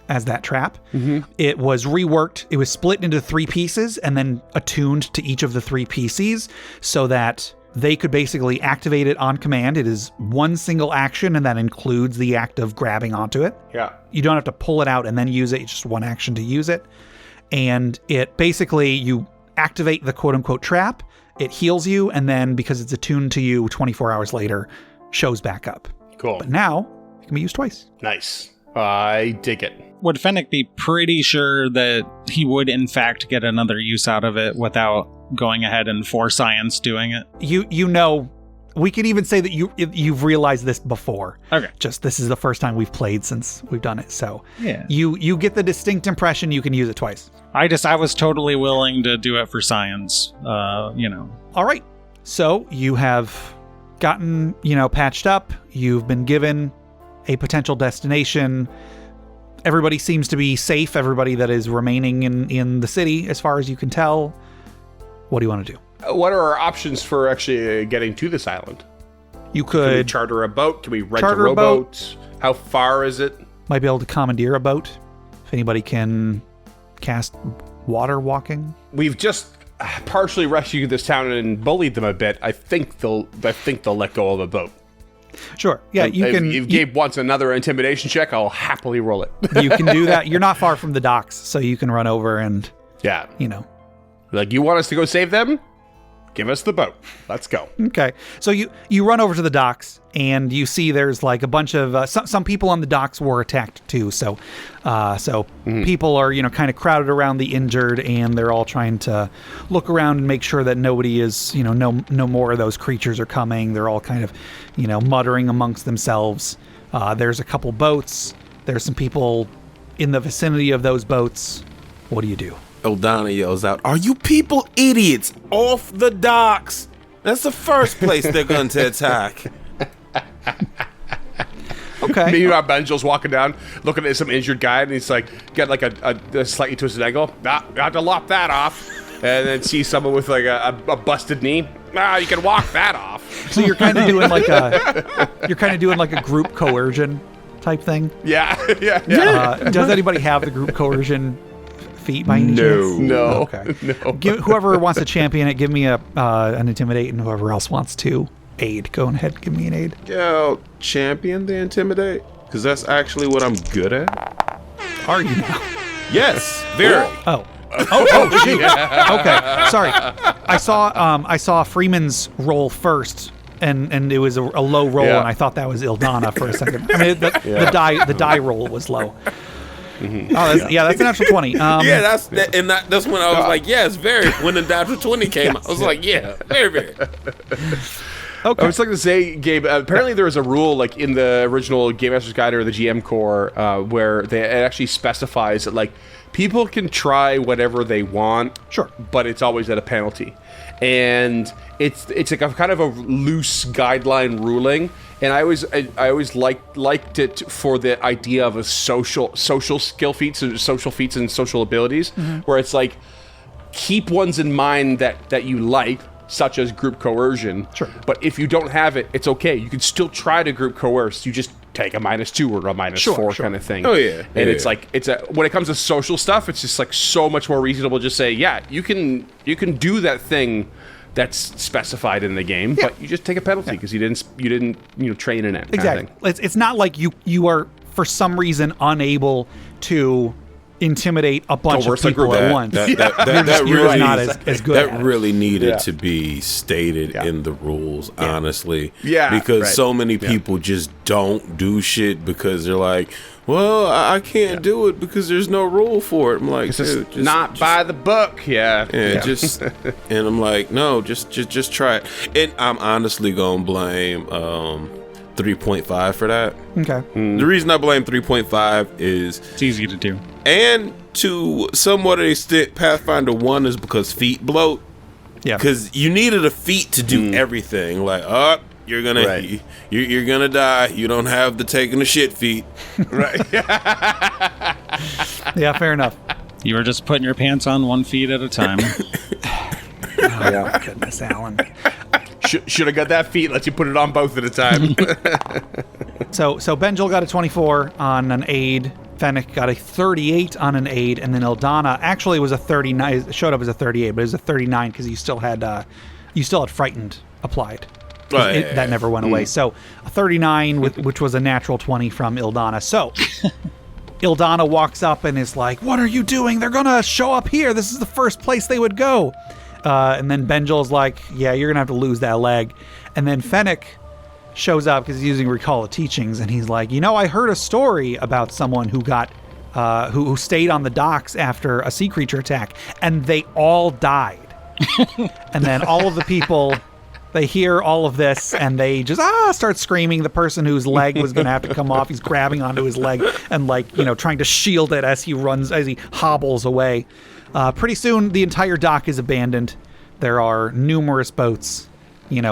as that trap. It was reworked. It was split into 3 pieces and then attuned to each of the 3 PCs so that they could basically activate it on command. It is one single action, and that includes the act of grabbing onto it. Yeah. You don't have to pull it out and then use it. It's just one action to use it. And it basically, you activate the quote-unquote trap, it heals you, and then because it's attuned to you 24 hours later, shows back up. Cool. But now, it can be used twice. Nice. I dig it. Would Fennec be pretty sure that he would in fact get another use out of it without going ahead and for science doing it? You know, we could even say that you've realized this before. Okay. Just this is the first time we've played since we've done it. So Yeah. you get the distinct impression you can use it twice. I was totally willing to do it for science. All right. So you have gotten, patched up. You've been given a potential destination. Everybody seems to be safe. Everybody that is remaining in the city, as far as you can tell. What do you want to do? What are our options for actually getting to this island? You Can we could charter a boat? Can we rent Charter a a rowboat? How far is it? might be able to commandeer a boat. If anybody can cast water walking. We've just partially rescued this town and bullied them a bit. I think they'll let go of a boat. Sure. Yeah, you if, can. If Gabe wants another intimidation check, I'll happily roll it. You can do that. You're not far from the docks, so you can run over and, Yeah. Like, you want us to go save them? Give us the boat. Let's go. Okay. So you run over to the docks and you see there's like a bunch of some people on the docks were attacked too. So people are kind of crowded around the injured, and they're all trying to look around and make sure that nobody is no more of those creatures are coming. They're all kind of muttering amongst themselves. There's a couple boats. There's some people in the vicinity of those boats. What do you do? Ildana yells out, "Are you people idiots? Off the docks! That's the first place they're going to attack." Okay. Meanwhile, Benjil's walking down, looking at some injured guy, and he's like, got like a slightly twisted ankle. I have to lop that off. And then see someone with like a busted knee. You can walk that off. So you're kind of doing like a group coercion. type thing. Yeah. Does anybody have the group coercion feat by any chance? No. Okay. No. Whoever wants to champion it, give me an intimidate, and whoever else wants to aid, go ahead and give me an aid. Yo, champion the intimidate? Because that's actually what I'm good at. Are you now? Yes, very. Oh, shoot. Okay, sorry. I saw Freeman's roll first, and it was a low roll, and I thought that was Ildana for a second. I mean, the die roll was low. Mm-hmm. Oh, that's an actual 20. That's when I was like, yes, very. When the natural 20 came, I was like, yeah, very. Okay. I was like to say, Gabe, apparently there was a rule like in the original Game Master's Guide or the GM Core where it actually specifies that like people can try whatever they want, sure, but it's always at a penalty. And it's like a kind of a loose guideline ruling. And I always liked it for the idea of a social skill feats and social feats and social abilities, where it's like keep ones in mind that you like, such as group coercion. Sure. But if you don't have it, it's okay. You can still try to group coerce. You just take a -2 or a -4 kind of thing. Oh yeah. And it's like when it comes to social stuff, it's just like so much more reasonable to just say, yeah, you can do that thing that's specified in the game, but you just take a penalty because you didn't train in it. Exactly. It's not like you are for some reason unable to intimidate a bunch of people at once. That really not as good. That really needed to be stated in the rules, honestly. Yeah, because so many people just don't do shit because they're like, well, I can't do it because there's no rule for it. I'm like, dude, it's not by the book. Just and I'm like, no, just try it. And I'm honestly gonna blame 3.5 for that. Okay. The reason I blame 3.5 is it's easy to do, and to somewhat an extent, Pathfinder 1 is because feet bloat. Yeah. Because you needed a feat to do everything. Like, you're gonna you're gonna die. You don't have the taking a shit feat. Right. Yeah, fair enough. You were just putting your pants on 1 feet at a time. Oh, goodness, Alan. Should have got that feat. Let you put it on both at a time. So Benjil got a 24 on an aid. Fennec got a 38 on an aid, and then Ildana actually was a 39. It showed up as a 38, but it was a 39 because you still had frightened applied. That never went away. So a 39, which was a natural 20 from Ildana. So Ildana walks up and is like, "What are you doing? They're gonna show up here. This is the first place they would go." And then Benjil's like, "Yeah, you're gonna have to lose that leg." And then Fennec shows up because he's using Recall of Teachings, and he's like, I heard a story about someone who got who stayed on the docks after a sea creature attack, and they all died. And then all of the people, they hear all of this, and they just start screaming. The person whose leg was going to have to come off, he's grabbing onto his leg and trying to shield it as he hobbles away. Pretty soon, the entire dock is abandoned. There are numerous boats.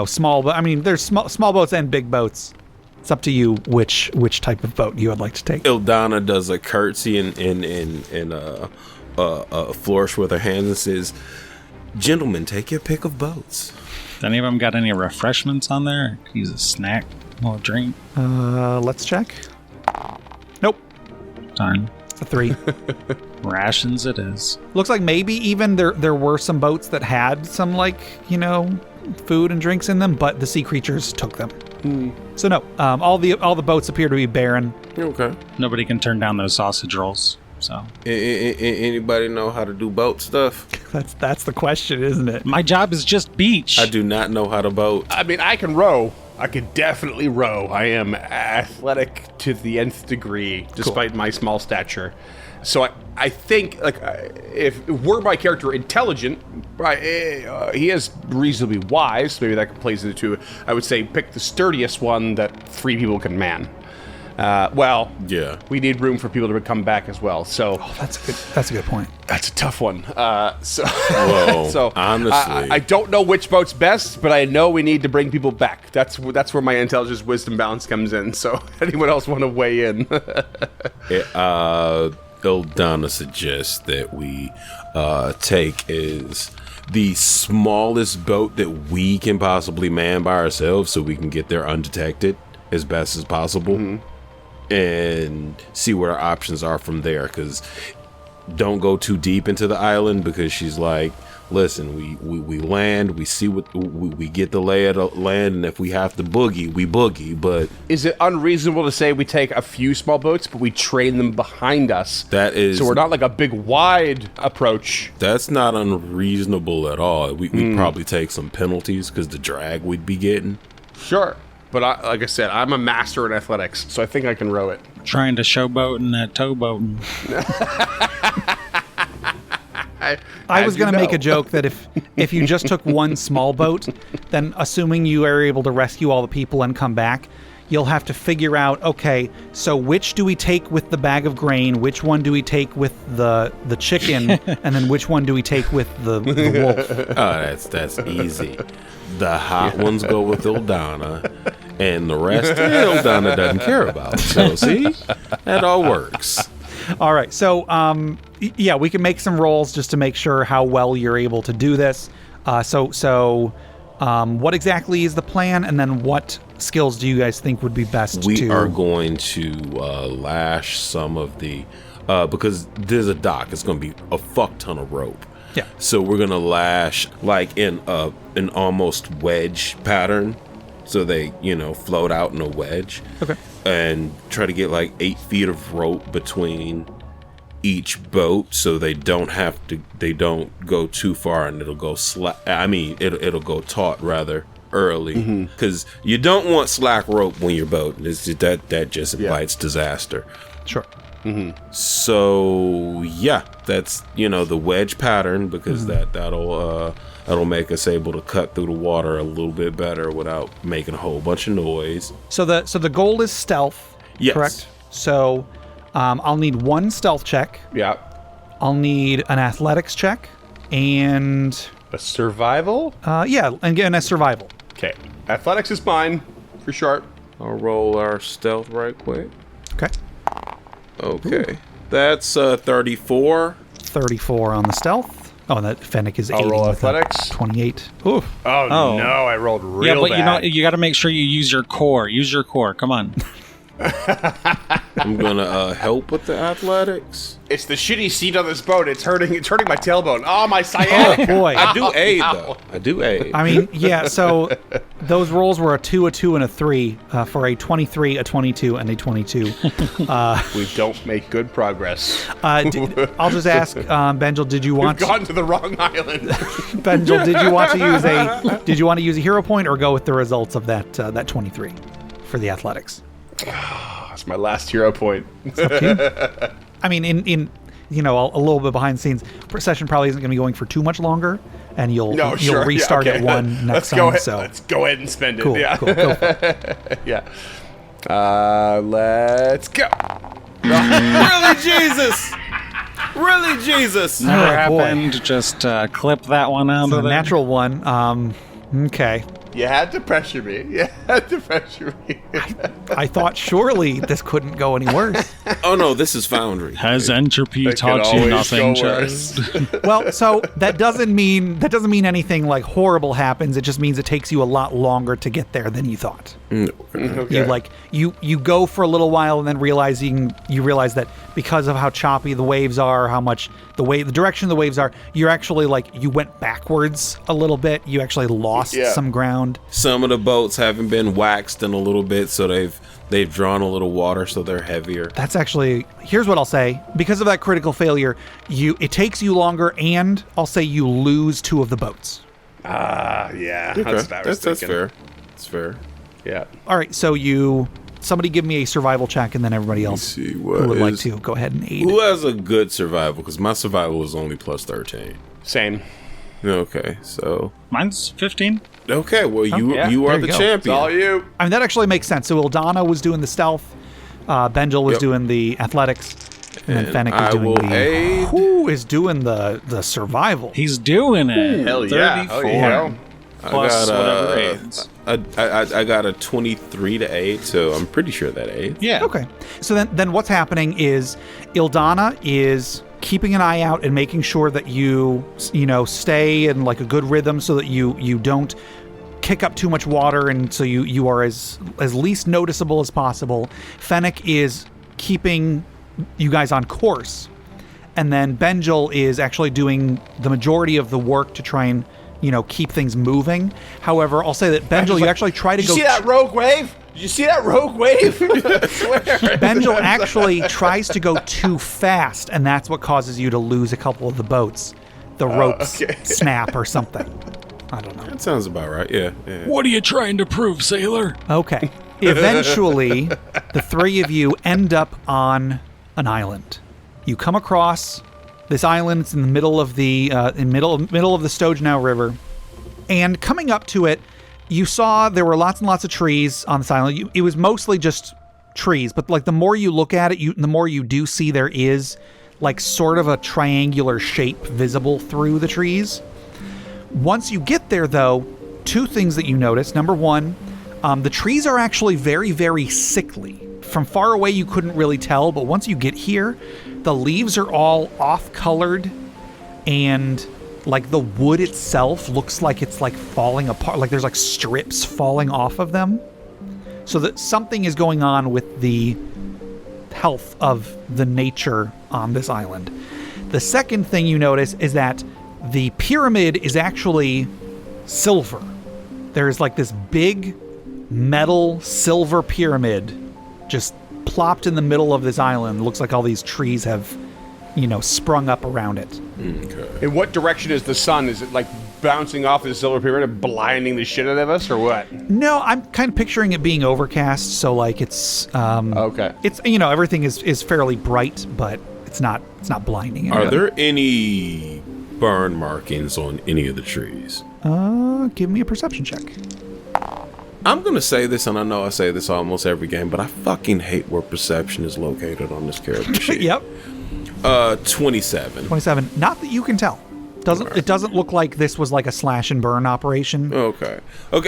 Small, but I mean, there's small boats and big boats. It's up to you which type of boat you would like to take. Ildana does a curtsy and a flourish with her hands and says, "Gentlemen, take your pick of boats." Any of them got any refreshments on there? Could use a snack or a drink. Let's check. Nope. Darn. It's a 3. Rations it is. Looks like maybe even there were some boats that had some food and drinks in them, but the sea creatures took them. So no, all the boats appear to be barren. Okay. Nobody can turn down those sausage rolls. So anybody know how to do boat stuff? That's the question, isn't it? My job is just beach. I do not know how to boat. I mean, I can row. I could definitely row. I am athletic to the nth degree, despite my small stature. So I think, if were my character intelligent, he is reasonably wise. Maybe that plays into it. I would say pick the sturdiest one that 3 people can man. We need room for people to come back as well. So that's a good point. That's a tough one. So honestly, I don't know which boat's best, but I know we need to bring people back. That's where my intelligence wisdom balance comes in. So anyone else want to weigh in? Ildana suggests that we take is the smallest boat that we can possibly man by ourselves, so we can get there undetected as best as possible. and see what our options are from there. Because don't go too deep into the island, because she's like, listen, we land, we see what we get the lay of the land, and if we have to boogie, we boogie. But is it unreasonable to say we take a few small boats, but we train them behind us? That is, so we're not like a big wide approach. That's not unreasonable at all. We'd probably take some penalties because the drag we'd be getting. Sure, but like I said, I'm a master in athletics, so I think I can row it. Trying to showboat and that towboat. I was going to make a joke that if you just took one small boat, then assuming you are able to rescue all the people and come back, you'll have to figure out, okay, so which do we take with the bag of grain, which one do we take with the chicken, and then which one do we take with the wolf? Oh, that's easy. The hot ones go with Ildana, and the rest Ildana doesn't care about. So see, that all works. All right, so yeah, we can make some rolls just to make sure how well you're able to do this. So what exactly is the plan, and then what skills do you guys think would be best? We are going to lash some of the because there's a dock. It's going to be a fuck ton of rope. Yeah. So we're going to lash like in an almost wedge pattern, so they float out in a wedge. Okay. And try to get like 8 feet of rope between each boat, so they don't go too far, and it'll go it'll go taut rather early, because you don't want slack rope when you're boating. That just invites disaster. Sure. So yeah, that's the wedge pattern, because that'll make us able to cut through the water a little bit better without making a whole bunch of noise. So the goal is stealth, yes. Correct? So I'll need 1 stealth check. Yeah. I'll need an athletics check and a survival. Yeah, and again a survival. Okay. Athletics is mine for sure. I'll roll our stealth right quick. Okay. Okay. Ooh. That's 34. 34 on the stealth. Oh, and that Fennec is 80. I'll roll athletics. 28. Ooh. Oh, no, I rolled real bad. Yeah, but you got to make sure you use your core. Use your core. Come on. I'm gonna help with the athletics. It's the shitty seat on this boat. It's hurting my tailbone. Oh, my sciatic. Oh, boy. I do aid, though. I do aid. I mean, yeah, so those rolls were a 2, a 2, and a 3 for a 23, a 22, and a 22. We don't make good progress. I'll just ask, Benjil, did you want We've gone to the wrong island. Benjil, did you want to use a hero point or go with the results of that 23 for the athletics? That's my last hero point. I mean, in a little bit behind the scenes, session probably isn't going to be going for too much longer, and you'll restart at 1 next time. Let's go ahead and spend it. Cool, yeah. Cool. Go for it. Yeah. Let's go. Really, Jesus! Never boy. happened. Just clip that one out So of the there. natural one. Okay. You had to pressure me. I thought surely this couldn't go any worse. Oh no, this is Foundry. Has entropy It taught could you always nothing, go worse. child? Well, so that doesn't mean anything like horrible happens. It just means it takes you a lot longer to get there than you thought. Okay. You go for a little while and then you realize that because of how choppy the waves are, how much the direction the waves are, you're actually you went backwards a little bit. You actually lost some ground. Some of the boats haven't been waxed in a little bit, so they've drawn a little water, so they're heavier. That's actually, here's what I'll say. Because of that critical failure, it takes you longer, and I'll say you lose 2 of the boats. Yeah. Okay. That's what I was that's thinking. fair. That's fair. Yeah. All right, so somebody give me a survival check, and then everybody else see, who would like to go ahead and aid. Who has a good survival? Because my survival is only plus 13. Same. Okay, so Mine's 15. okay. Well, you yeah, are there the you go. champion. It's all you. I mean, that actually makes sense. So Ildana was doing the stealth, Benjil was doing the athletics, and then Fennec was doing aid. Who is doing the survival? He's doing it. Hell yeah. 34. Oh, yeah. Plus I got whatever aids. I got a 23 to 8, so I'm pretty sure that aids. Yeah. Okay. So then what's happening is Ildana is keeping an eye out and making sure that you stay in a good rhythm so that you don't kick up too much water, and so you are as least noticeable as possible. Fennec is keeping you guys on course, and then Benjil is actually doing the majority of the work to try and keep things moving. However, I'll say that Benjil, you actually try to go. Did you see that rogue wave? Did you see that rogue wave? I swear. Benjil actually tries to go too fast, and that's what causes you to lose a couple of the boats. The ropes snap or something. I don't know. That sounds about right. Yeah. What are you trying to prove, sailor? Okay. Eventually, the three of you end up on an island. You come across this island. It's in the middle of the middle of the Stogenau River, and coming up to it, you saw there were lots and lots of trees on this island. It was mostly just trees, but like the more you look at it, the more you do see there is like sort of a triangular shape visible through the trees. Once you get there, though, two things that you notice. Number one, the trees are actually very, very sickly. From far away, you couldn't really tell, but once you get here, the leaves are all off-colored, and like the wood itself looks like it's like falling apart, like there's like strips falling off of them. So that something is going on with the health of the nature on this island. The second thing you notice is that the pyramid is actually silver. There's like this big metal silver pyramid just plopped in the middle of this island. It looks like all these trees have, sprung up around it. Okay. In what direction is the sun? Is it like bouncing off the silver pyramid and blinding the shit out of us, or what? No, I'm kind of picturing it being overcast, so like it's okay. It's everything is fairly bright, but it's not blinding. Are there any burn markings on any of the trees? Give me a perception check. I'm gonna say this, and I know I say this almost every game, but I fucking hate where perception is located on this character sheet. Yep. 27. 27. Not that you can tell. It doesn't look like this was like a slash and burn operation. Okay.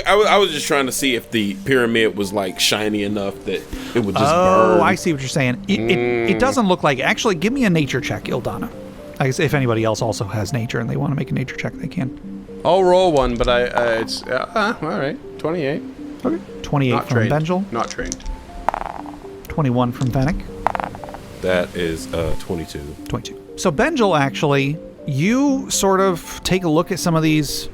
I was just trying to see if the pyramid was like shiny enough that it would just burn. Oh, I see what you're saying. It doesn't look like. Actually, give me a nature check, Ildana. I guess if anybody else also has nature and they want to make a nature check, they can. I'll roll one, but it's all right. 28. Okay. 28 Not from trained. Benjil. Not trained. 21 from Fennec. That is 22. 22. So Benjil, actually, you sort of take a look at some of these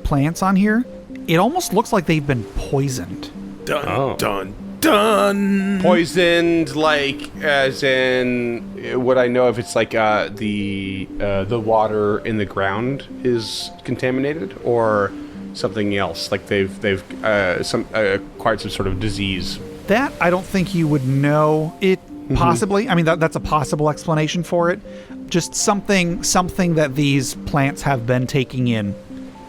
plants on here. It almost looks like they've been poisoned. Done. Poisoned, like as in, would I know if it's like the water in the ground is contaminated, or something else? Like they've acquired some sort of disease. That I don't think you would know. It possibly. I mean, that's a possible explanation for it. Just something that these plants have been taking in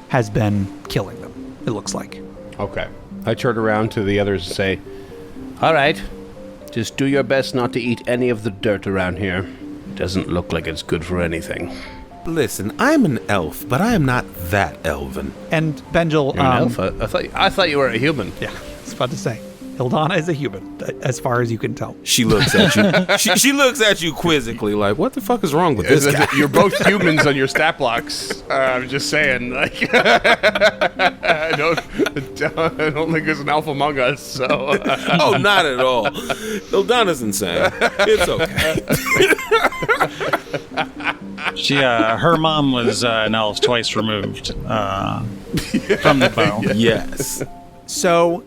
has been killing them. It looks like. Okay. I turn around to the others and say, "All right, just do your best not to eat any of the dirt around here. It doesn't look like it's good for anything." Listen, I'm an elf, but I am not that elven. And Benjil, You're an elf? I thought you were a human. Yeah, I was about to say. Ildana is a human, as far as you can tell. She looks at you. she looks at you quizzically, like, "What the fuck is wrong with this guy?" You're both humans on your stat blocks. I'm just saying, like, I don't think there's an elf among us. So, Oh, not at all. Ildana's insane. It's okay. Her mom was an elf twice removed from the bow. Yes. So,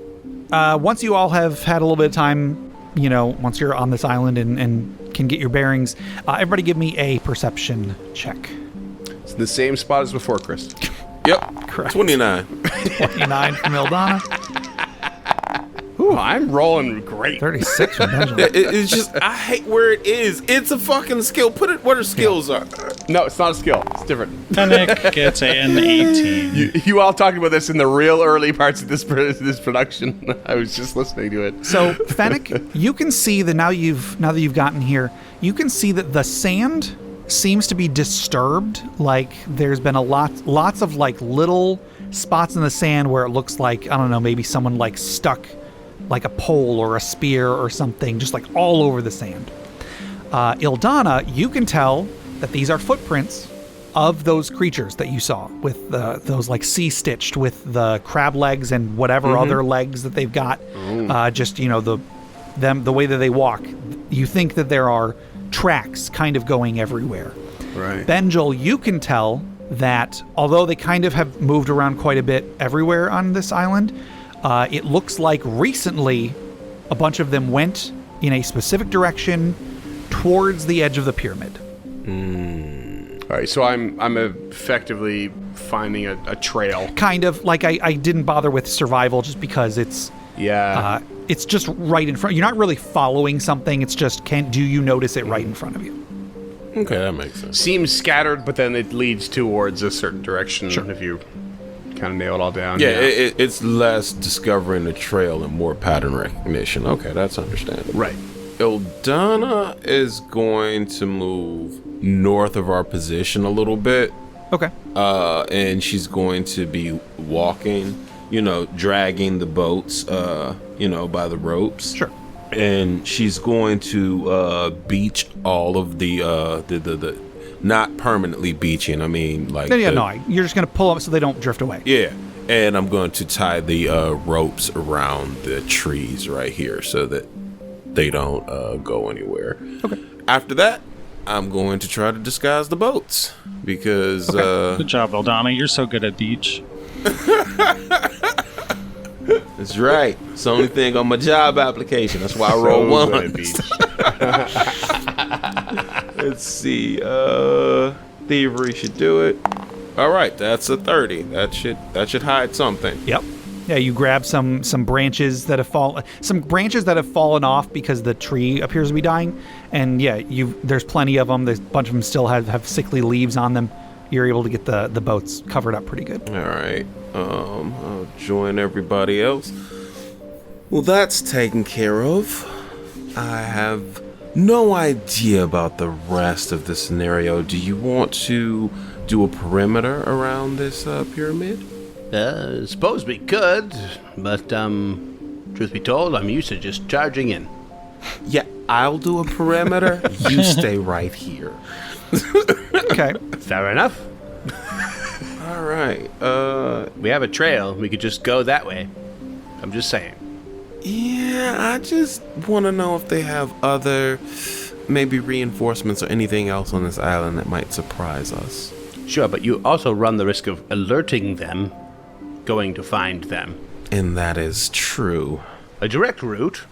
once you all have had a little bit of time, once you're on this island and can get your bearings, everybody give me a perception check. it's in the same spot as before, Chris. Yep. Correct. 29. 29 from Ildana. Ooh, I'm rolling great. 36 from Benjil. It's just, I hate where it is. It's a fucking skill. Put it where the skills are. No, it's not a skill. It's different. Fennec gets an 18. You all talking about this in the real early parts of this production. I was just listening to it. So, Fennec, you can see that now that you've gotten here, you can see that the sand seems to be disturbed. Like there's been lots of like little spots in the sand where it looks like, I don't know, maybe someone like stuck like a pole or a spear or something, just like all over the sand. Ildana, you can tell that these are footprints of those creatures that you saw with those like sea-stitched with the crab legs and whatever other legs that they've got. Just, you know, the way that they walk. You think that there are tracks kind of going everywhere. Right. Benjil, you can tell that although they kind of have moved around quite a bit everywhere on this island, it looks like recently a bunch of them went in a specific direction towards the edge of the pyramid. All right, so I'm effectively finding a trail. Kind of. Like, I didn't bother with survival just because it's just right in front. You're not really following something. It's just, do you notice it right in front of you? Okay, that makes sense. Seems scattered, but then it leads towards a certain direction if you kind of nail it all down. Yeah, it's less discovering the trail and more pattern recognition. Okay, that's understandable. Right. Ildana is going to move north of our position a little bit. Okay. And she's going to be walking, you know, dragging the boats, you know, by the ropes. Sure. And she's going to beach all of the not permanently beaching. I mean, like you're just gonna pull up so they don't drift away. Yeah, and I'm going to tie the ropes around the trees right here so that they don't go anywhere. Okay. After that, I'm going to try to disguise the boats because. Good job, Ildana. You're so good at beach. That's right. It's the only thing on my job application. That's why I roll one. Let's see. Thievery should do it. All right, that's a 30. That should hide something. Yep. Yeah, you grab some branches that have fallen off because the tree appears to be dying, and there's plenty of them. There's a bunch of them still have sickly leaves on them. You're able to get the boats covered up pretty good. All right. I'll join everybody else. Well, that's taken care of. I have no idea about the rest of the scenario. Do you want to do a perimeter around this pyramid? Suppose we could, but, truth be told, I'm used to just charging in. Yeah, I'll do a perimeter. You stay right here. Okay. Fair enough. All right. We have a trail. We could just go that way. I'm just saying. Yeah, I just want to know if they have other, maybe reinforcements or anything else on this island that might surprise us. Sure, but you also run the risk of alerting them, going to find them. And that is true. A direct route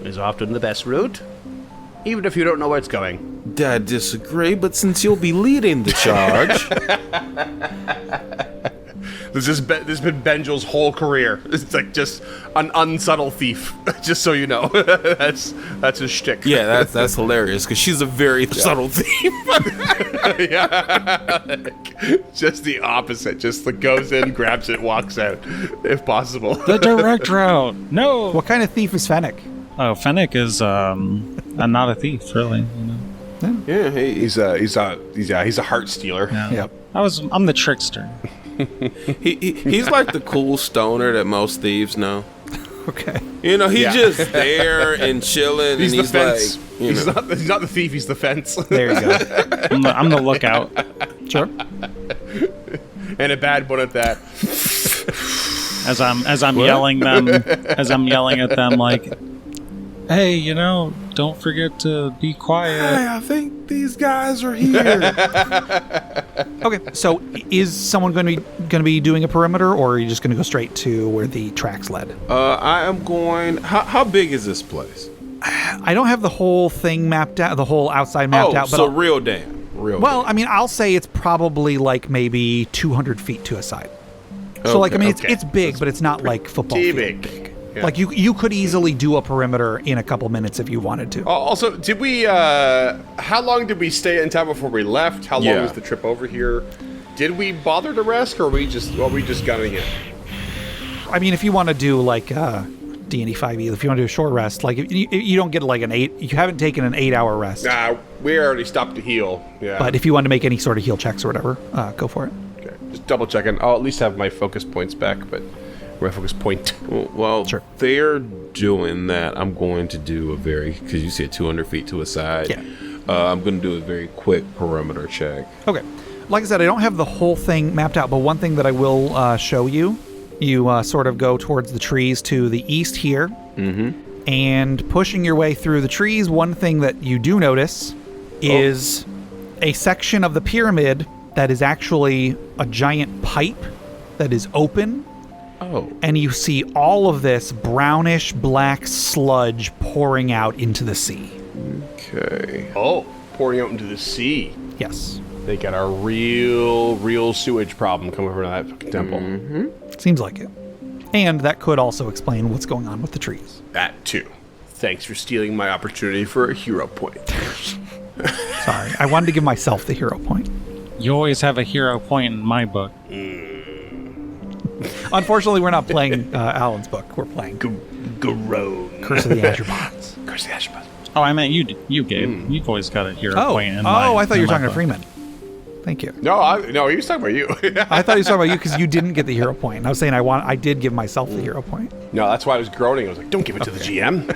is often the best route, even if you don't know where it's going. I disagree, but since you'll be leading the charge... This has been Benjil's whole career. It's like just an unsubtle thief, just so you know. That's his shtick. Yeah, that's hilarious, because she's a very subtle thief. Yeah. Just the opposite. Just goes in, grabs it, walks out, if possible. The direct route. No. What kind of thief is Fennec? Oh, Fennec is not a thief, really. You know? Yeah, He's a heart stealer. Yeah. Yep. I'm the trickster. he's like the cool stoner that most thieves know. Okay. You know, he's just there and chilling. He's and the fence. Like, He's not the thief. He's the fence. There you go. I'm the lookout. Sure. And a bad one at that. As I'm yelling at them like, hey, don't forget to be quiet. Hey, I think these guys are here. Okay, so is someone going to be doing a perimeter, or are you just going to go straight to where the tracks led? I am going. How big is this place? I don't have the whole thing mapped out, the whole outside mapped out. But so real damn. Well, I mean, I'll say it's probably like maybe 200 feet to a side. So, it's big, but it's not like football field big. Yeah. Like, you could easily do a perimeter in a couple minutes if you wanted to. Also, did we, how long did we stay in town before we left? How long was the trip over here? Did we bother to rest, or are we just gunning it? I mean, if you want to do, like, D&D 5e, if you want to do a short rest, like, if you don't get, like, you haven't taken an 8-hour rest. Nah, we already stopped to heal, yeah. But if you want to make any sort of heal checks or whatever, go for it. Okay, just double checking. I'll at least have my focus points back, but... my focus point. Well, sure. They're doing that. I'm going to do because you said 200 feet to a side. Yeah. I'm going to do a very quick perimeter check. Okay. like I said, I don't have the whole thing mapped out, but one thing that I will show you, you sort of go towards the trees to the east here, and pushing your way through the trees, one thing that you do notice is a section of the pyramid that is actually a giant pipe that is open. Oh. And you see all of this brownish black sludge pouring out into the sea. Okay. Oh, pouring out into the sea. Yes. They got a real sewage problem coming from that fucking temple. Seems like it. And that could also explain what's going on with the trees. That too. Thanks for stealing my opportunity for a hero point. Sorry, I wanted to give myself the hero point. You always have a hero point in my book. Unfortunately, we're not playing Alan's book. We're playing Garone. Curse of the Azure Bonds. Curse of the Azure Bonds. Oh, I meant you Gabe. You've always got a hero point in my I thought you were in my talking to book. Freeman. Thank you. No, he was talking about you. I thought he was talking about you because you didn't get the hero point. And I was saying I did give myself the hero point. No, that's why I was groaning. I was like, don't give it to the GM.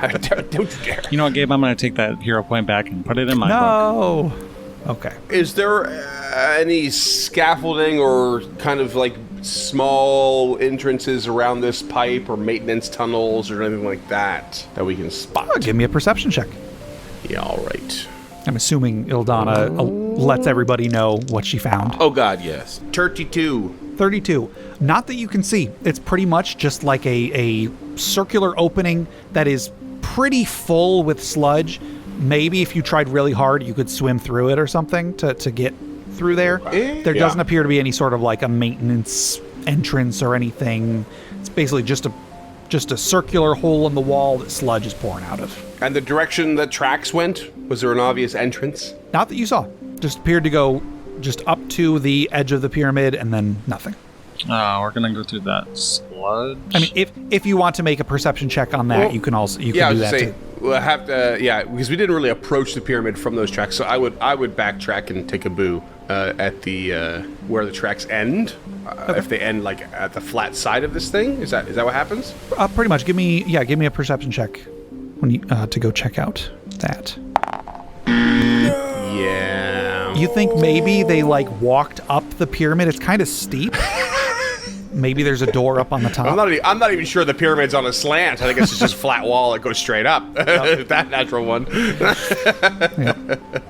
Don't you dare. You know what, Gabe? I'm going to take that hero point back and put it in my book. No. Okay. Is there any scaffolding or kind of like small entrances around this pipe or maintenance tunnels or anything like that we can spot? Oh, give me a perception check. Yeah, all right. I'm assuming Ildana lets everybody know what she found. Oh God, yes. 32. 32. Not that you can see. It's pretty much just like a circular opening that is pretty full with sludge. Maybe if you tried really hard, you could swim through it or something to get through there. There doesn't appear to be any sort of like a maintenance entrance or anything. It's basically just a circular hole in the wall that sludge is pouring out of. And the direction that tracks went, was there an obvious entrance? Not that you saw. Just appeared to go just up to the edge of the pyramid and then nothing. We're going to go through that sludge. I mean, if you want to make a perception check on that, you can also do that too. We'll have to, because we didn't really approach the pyramid from those tracks, so I would backtrack and take a boo at the where the tracks end. If they end like at the flat side of this thing, is that what happens? Pretty much. Give me a perception check when you to go check out that. Yeah. You think maybe they like walked up the pyramid? It's kind of steep. Maybe there's a door up on the top. I'm not even sure the pyramid's on a slant. I think it's just a flat wall that goes straight up. That natural one.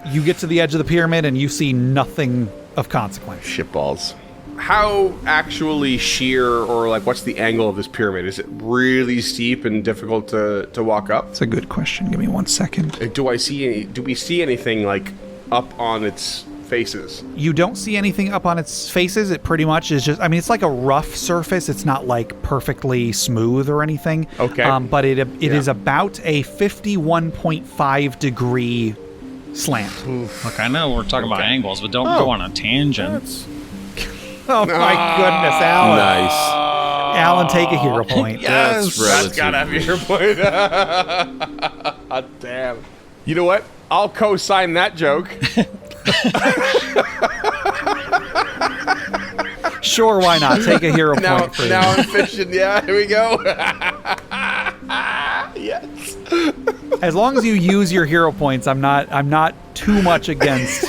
You get to the edge of the pyramid and you see nothing of consequence. Shitballs. How actually sheer or like what's the angle of this pyramid? Is it really steep and difficult to walk up? That's a good question. Give me 1 second. Do we see anything like up on its faces? You don't see anything up on its faces. It pretty much is just, I mean, it's like a rough surface. It's not like perfectly smooth or anything. Okay. But it is about a 51.5 degree slant. Look, I know we're talking about angles, but don't go on a tangent. Oh my goodness, Alan. Nice. Alan, take a hero point. That's That's gotta have your point. Damn. You know what? I'll co-sign that joke. Sure, why not? Take a hero point for now I'm fishing. Yeah, here we go. Yes. As long as you use your hero points, I'm not too much against,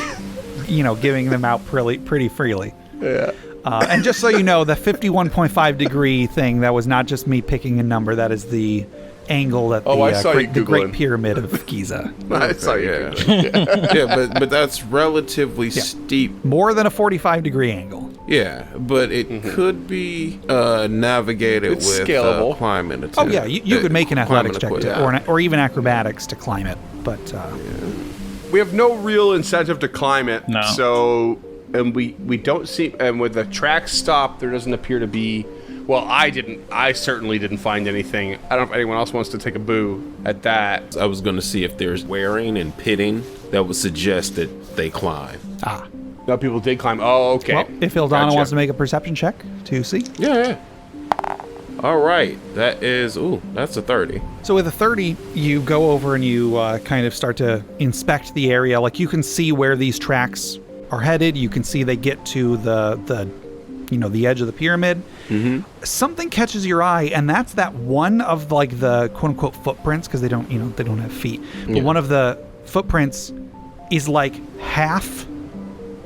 giving them out pretty freely. Yeah. And just so you know, the 51.5 degree thing, that was not just me picking a number. That is the angle that the Great Pyramid of Giza. I saw you. Yeah, but that's relatively steep. More than a 45 degree angle. Yeah, but it could be navigated It's with scalable. climbing. Oh yeah, you could make an athletics check equipment. or even acrobatics to climb it. But We have no real incentive to climb it. No. So, and we don't see, and with the track stop, there doesn't appear to be. Well, I certainly didn't find anything. I don't know if anyone else wants to take a boo at that. I was going to see if there's wearing and pitting that would suggest that they climb. No, people did climb. Oh, okay. well, if Ildana Gotcha. wants to make a perception check to see. Yeah. All right, that's a 30. So with a 30, you go over and you kind of start to inspect the area. Like you can see where these tracks are headed. You can see they get to the edge of the pyramid. Mm-hmm. Something catches your eye, and that's that one of like the quote unquote footprints, because they don't have feet. But one of the footprints is like half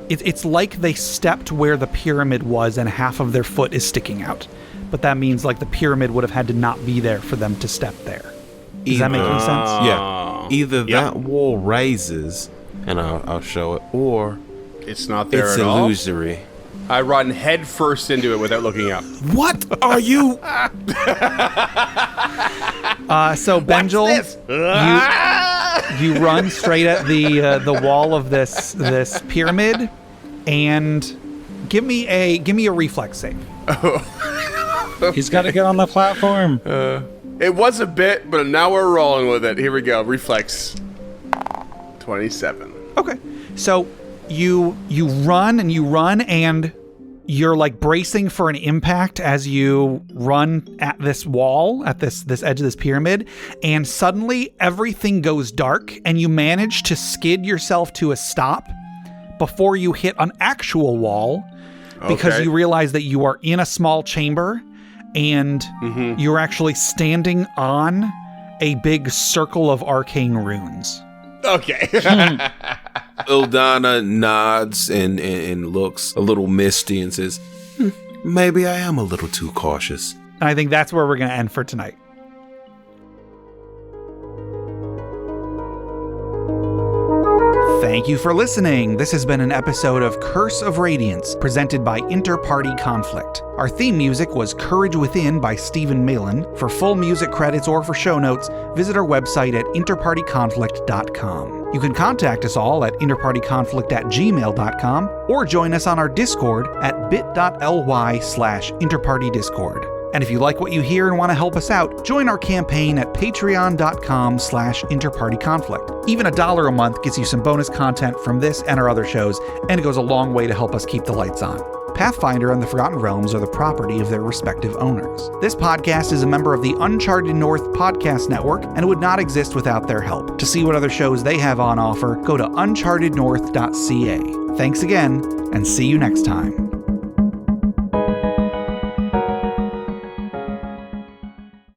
It's like they stepped where the pyramid was and half of their foot is sticking out. But that means like the pyramid would have had to not be there for them to step there. Does that make any sense? Yeah. Either that wall raises, and I'll show it, or It's not there it's at all. illusory. I run head first into it without looking up. What are you? So Benjil, you run straight at the wall of this pyramid, and give me a reflex save. He's got to get on the platform. It was a bit, but now we're rolling with it. Here we go. Reflex. 27. Okay. So you run and you're like bracing for an impact as you run at this wall, at this edge of this pyramid, and suddenly everything goes dark and you manage to skid yourself to a stop before you hit an actual wall because you realize that you are in a small chamber and you're actually standing on a big circle of arcane runes. Okay. Ildana nods and looks a little misty and says, maybe I am a little too cautious. And I think that's where we're going to end for tonight. Thank you for listening. This has been an episode of Curse of Radiance, presented by Interparty Conflict. Our theme music was Courage Within by Stephen Malin. For full music credits or for show notes, visit our website at interpartyconflict.com. You can contact us all at interpartyconflict@gmail.com or join us on our Discord at bit.ly/interpartydiscord. And if you like what you hear and want to help us out, join our campaign at patreon.com/interpartyconflict. Even $1 a month gets you some bonus content from this and our other shows, and it goes a long way to help us keep the lights on. Pathfinder and the Forgotten Realms are the property of their respective owners. This podcast is a member of the Uncharted North Podcast Network and would not exist without their help. To see what other shows they have on offer, go to unchartednorth.ca. Thanks again, and see you next time.